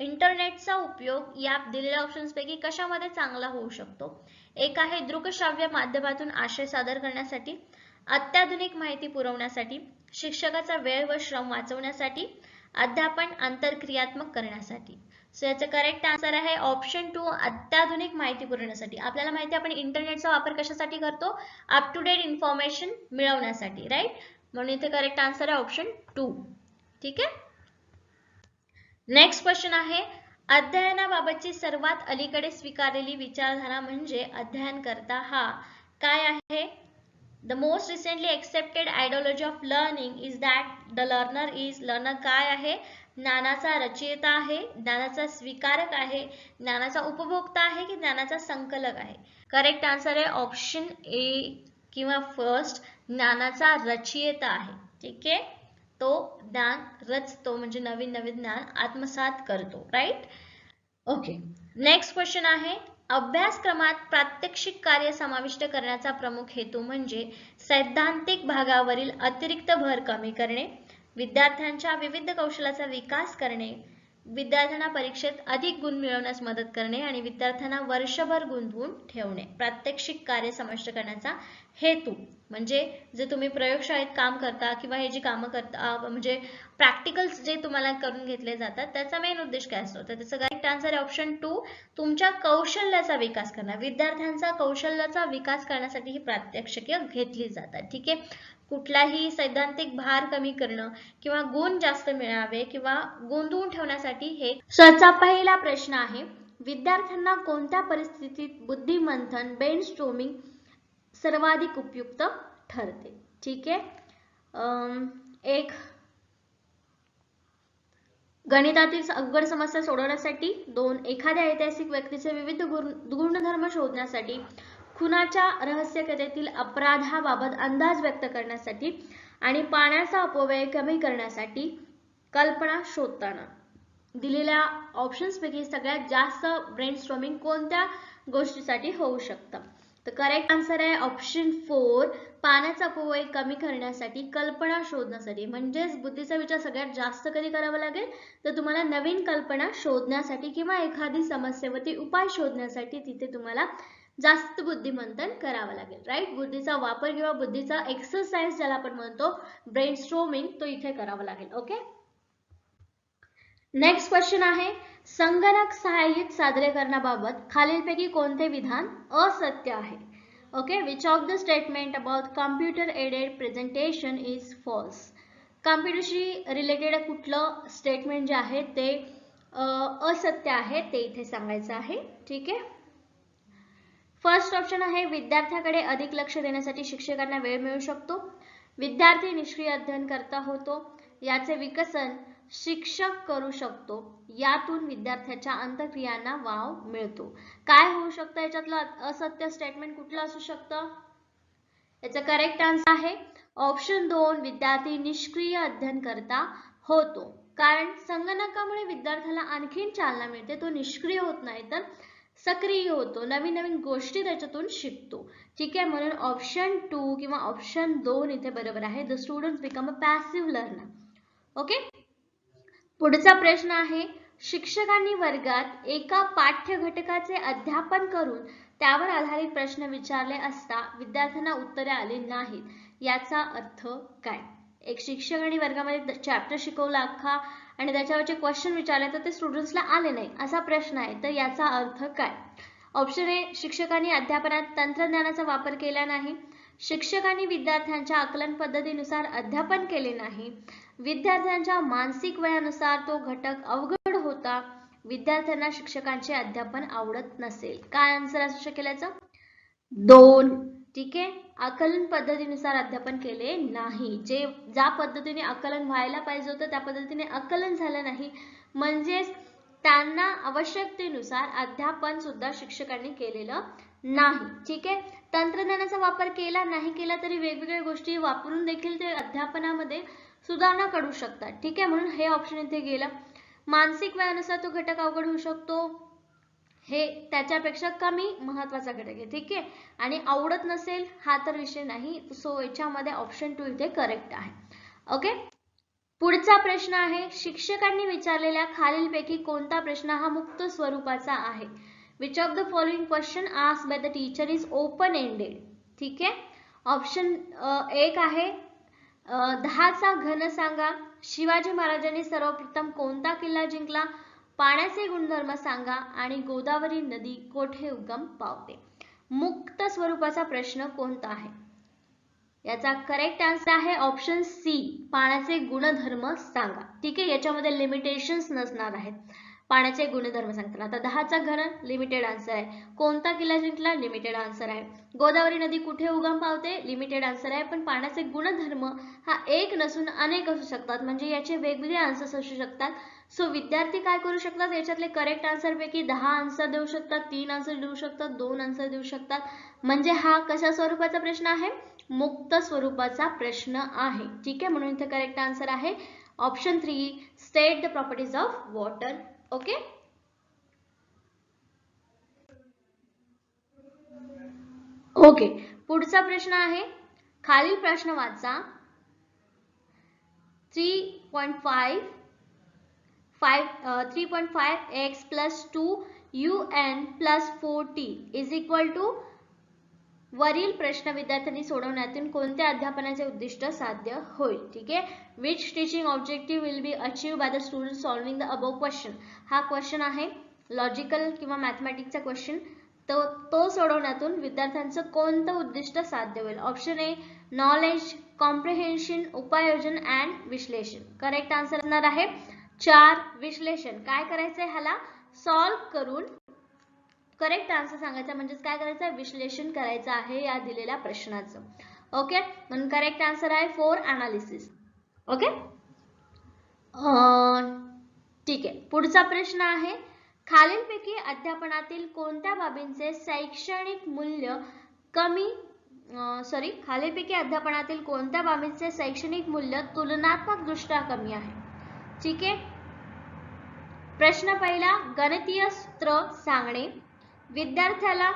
इंटरनेटचा उपयोग या दिलेल्या ऑप्शन्स पैकी कशामध्ये चांगला होऊ शकतो. एक आहे दृकश्राव्य माध्यमातून आशय सादर करण्यासाठी, अत्याधुनिक माहिती पुरवण्यासाठी, शिक्षकाचा वेळ व श्रम वाचवण्यासाठी, अध्यापन आंतरक्रियात्मक करण्यासाठी. सो याचं करेक्ट आन्सर आहे ऑप्शन 2, अत्याधुनिक माहिती पुरवण्यासाठी. आपल्याला माहिती आहे आपण इंटरनेटचा वापर कशासाठी करतो, अप टू डेट इन्फॉर्मेशन मिळवण्यासाठी, राईट. म्हणून इथे करेक्ट आन्सर आहे ऑप्शन 2. ठीक आहे. नेक्स्ट क्वेश्चन आहे अध्ययनाबाबतची सर्वात अलीकडे स्वीकारलेली विचारधारा म्हणजे अध्ययन करता हा काय आहे. The most recently accepted ideology of learning is that the learner is. Learner काय आहे, ज्ञानाचा रचयिता आहे, ज्ञानाचा स्वीकारक आहे, ज्ञानाचा उपभोक्ता आहे की ज्ञानाचा संकलक आहे. करेक्ट आन्सर आहे ऑप्शन ए किंवा फर्स्ट, ज्ञानाचा रचयिता आहे. ठीक आहे, तो ज्ञान रचतो म्हणजे नवीन नवीन ज्ञान आत्मसात करतो, राईट. ओके. नेक्स्ट क्वेश्चन आहे अभ्यासक्रमात प्रात्यक्षिक कार्य समाविष्ट करण्याचा प्रमुख हेतू म्हणजे सैद्धांतिक भागावरील अतिरिक्त भर कमी करणे, विद्यार्थ्यांच्या विविध कौशल्याचा विकास करणे, विद्यार्थ्यांना परीक्षेत अधिक गुण मिळवण्यास मदत करणे आणि विद्यार्थ्यांना वर्षभर गुंतवून ठेवणे. प्रात्यक्षिक कार्य समाविष्ट करण्याचा हेतू म्हणजे जे तुम्ही प्रयोगशाळेत काम करता किंवा हे जी कामं करता म्हणजे प्रॅक्टिकल्स जे तुम्हाला करून घेतले जातात त्याचा मेन उद्देश काय असतो. तर त्याचं करेक्ट आन्सर आहे ऑप्शन 2, तुमच्या कौशल्याचा विकास करणं. विद्यार्थ्यांचा कौशल्याचा विकास करण्यासाठी ही प्रात्यक्षिके घेतली जातात. ठीक आहे, कुठलाही सैद्धांतिक भार कमी करणं किंवा गुण जास्त मिळावे किंवा गोंधळून ठेवण्यासाठी हे. याचा पहिला प्रश्न आहे विद्यार्थ्यांना कोणत्या परिस्थितीत बुद्धिमंथन ब्रेनस्टॉर्मिंग सर्वाधिक उपयुक्त ठरते. ठीक आहे, एक गणितातील अवघड समस्या सोडवण्यासाठी, 2 एखाद्या ऐतिहासिक व्यक्तीचे विविध गुणधर्म शोधण्यासाठी, खुनाच्या रहस्यकथेतील अपराधाबाबत अंदाज व्यक्त करण्यासाठी आणि पाण्याचा अपव्यय कमी करण्यासाठी. कल्पना शोधताना दिलेल्या ऑप्शन्स पैकी सगळ्यात जास्त ब्रेनस्टॉर्मिंग कोणत्या गोष्टीसाठी होऊ शकतं. तर करेक्ट आन्सर आहे ऑप्शन 4, पाण्याचा अपव्यय कमी करण्यासाठी, कल्पना शोधण्यासाठी. म्हणजेच बुद्धीचा विचार सगळ्यात जास्त कधी करावा लागेल तर तुम्हाला नवीन कल्पना शोधण्यासाठी किंवा एखादी समस्येवरती उपाय शोधण्यासाठी तिथे तुम्हाला जास्त बुद्धिमंथन करावं लागेल, राईट. बुद्धीचा वापर किंवा बुद्धीचा एक्सरसाइज ज्याला आपण म्हणतो ब्रेनस्टॉर्मिंग तो इथे करावा लागेल. ओके. नेक्स्ट क्वेश्चन आहे संगणक सहाय्यित सादरीकरणाबाबत खालीलपैकी कोणते विधान असत्य आहे. Okay, which of the statement about computer aided presentation is false. कॉम्प्युटरशी रिलेटेड कुठलं स्टेटमेंट जे आहे ते असत्य आहे ते इथे सांगायचं आहे. ठीक आहे. फर्स्ट ऑप्शन आहे विद्यार्थ्याकडे अधिक लक्ष देण्यासाठी शिक्षकांना वेळ मिळू शकतो, विद्यार्थी निष्क्रिय अध्ययन करता होतो, याचे विकसन शिक्षक करू शकतो, यातून विद्यार्थ्याच्या अंतःक्रियांना वाव मिळतो. काय होऊ शकतं याच्यातलं असत्य स्टेटमेंट कुठलं असू शकतं. याचा करेक्ट आन्सर आहे ऑप्शन 2, विद्यार्थी निष्क्रिय अध्ययन करता होतो. कारण संगणकामुळे विद्यार्थ्याला आणखीन चालना मिळते, तो निष्क्रिय होत नाही तर सक्रिय होतो, नवीन नवीन गोष्टी त्याच्यातून शिकतो. ठीक आहे, म्हणून ऑप्शन 2 किंवा ऑप्शन 2 इथे बरोबर आहे. The students become a passive learner. Okay, पुढचा प्रश्न आहे, शिक्षकांनी वर्गात एका पाठ्य घटकाचे अध्यापन करून त्यावर आधारित प्रश्न विचारले असता विद्यार्थ्यांना उत्तरे आली नाहीत, याचा अर्थ काय? एक शिक्षकांनी वर्गामध्ये चॅप्टर शिकवला अख्खा आणि त्याच्यावरचे क्वेश्चन विचारले तर ते स्टुडंट्सला आले नाही असा प्रश्न आहे, तर याचा अर्थ काय? ऑप्शन ए, शिक्षकांनी अध्यापनात तंत्रज्ञानाचा वापर केला नाही. शिक्षकांनी विद्यार्थ्यांच्या आकलन पद्धतीनुसार अध्यापन केले नाही. विद्यार्थ्यांच्या मानसिक वयानुसार तो घटक अवघड होता. विद्यार्थ्यांना शिक्षकांचे अध्यापन आवडत नसेल. काय आन्सर असू शकेल याचा? 2. ठीक आहे, आकलन पद्धतीनुसार अध्यापन केले नाही. ज्या पद्धतीने आकलन व्हायला पाहिजे होतं त्या पद्धतीने आकलन झालं नाही, म्हणजेच त्यांना आवश्यकतेनुसार अध्यापन सुद्धा शिक्षकांनी केलेलं नाही. ठीक आहे, तंत्रज्ञानाचा वापर केला नाही केला तरी वेगवेगळ्या गोष्टी वापरून देखील ते अध्यापनामध्ये सुधारणा करू शकतात. ठीक आहे, म्हणून हे ऑप्शन इथे गेलं. मानसिक वयानुसार तो घटक अवघड होऊ शकतो, हे त्याच्यापेक्षा कमी महत्वाचा घटक आहे. ठीक आहे, आणि आवडत नसेल हा तर विषय नाही. सो याच्यामध्ये ऑप्शन 2 इथे करेक्ट आहे. ओके, पुढचा प्रश्न आहे, शिक्षकांनी विचारलेल्या खालीलपैकी कोणता प्रश्न हा मुक्त स्वरूपाचा आहे? Which of the following question asked by the teacher is open ended? ठीक आहे, ऑप्शन 1 आहे 10चा घन सांगा. शिवाजी महाराजांनी सर्वप्रथम कोणता किल्ला जिंकला? पाण्याचे गुणधर्म सांगा. आणि गोदावरी नदी कोठे उगम पावते? मुक्त स्वरूपाचा प्रश्न कोणता आहे? याचा करेक्ट आन्सर आहे ऑप्शन सी, पाण्याचे गुणधर्म सांगा. ठीक आहे, याच्यामध्ये लिमिटेशन्स नसणार आहेत. पाण्याचे गुणधर्म सांगताना आता 10चा घन लिमिटेड आन्सर आहे. कोणता किल्ला जिंकला? लिमिटेड आन्सर आहे. गोदावरी नदी कुठे उगम पावते? लिमिटेड आन्सर आहे. पण पाण्याचे गुणधर्म हा एक नसून अनेक असू शकतात, म्हणजे याचे वेगवेगळे आन्सर्स असू शकतात. सो विद्यार्थी काय करू शकतात, याच्यातले करेक्ट आन्सर पैकी 10 आन्सर देऊ शकतात, 3 आन्सर देऊ शकतात, 2 आन्सर देऊ शकतात. म्हणजे हा कशा स्वरूपाचा प्रश्न आहे? मुक्त स्वरूपाचा प्रश्न आहे. ठीक आहे, म्हणून इथे करेक्ट आन्सर आहे option 3, state the properties of water. Okay, okay, पुढचा प्रश्न आहे, खालील प्रश्न वाचा. 3.5x plus 2un plus 4t is equal to वरील प्रश्न विद्यार्थ्यांनी सोडवण्यातून कोणत्या अध्यापनाचे उद्दिष्ट साध्य होईल? ठीक आहे, which teaching objective will be achieved by the student solving the above question? हा क्वेश्चन आहे लॉजिकल किंवा मॅथमॅटिक्सचा क्वेश्चन. तो सोडवण्यातून विद्यार्थ्यांचं कोणतं उद्दिष्ट साध्य होईल? ऑप्शन ए, नॉलेज, कॉम्प्रिहेन्शन, उपाययोजन अँड विश्लेषण. करेक्ट आन्सर असणार आहे 4, विश्लेषण. काय करायचंय, ह्याला सॉल्व्ह करून करेक्ट आन्सर सांगायचा, म्हणजेच काय करायचं आहे, विश्लेषण करायचं आहे या दिलेल्या प्रश्नाचं. ओके, म्हणून करेक्ट आन्सर आहे 4, अनालिसिस. ओके, ठीक आहे, पुढचा प्रश्न आहे, खालीलपैकी अध्यापनातील कोणत्या बाबींचे शैक्षणिक मूल्य खालीलपैकी अध्यापनातील कोणत्या बाबींचे शैक्षणिक मूल्य तुलनात्मक दृष्ट्या कमी आहे? ठीक आहे, प्रश्न पहिला, गणितीय सूत्र सांगणे. विद्यार्थ्याला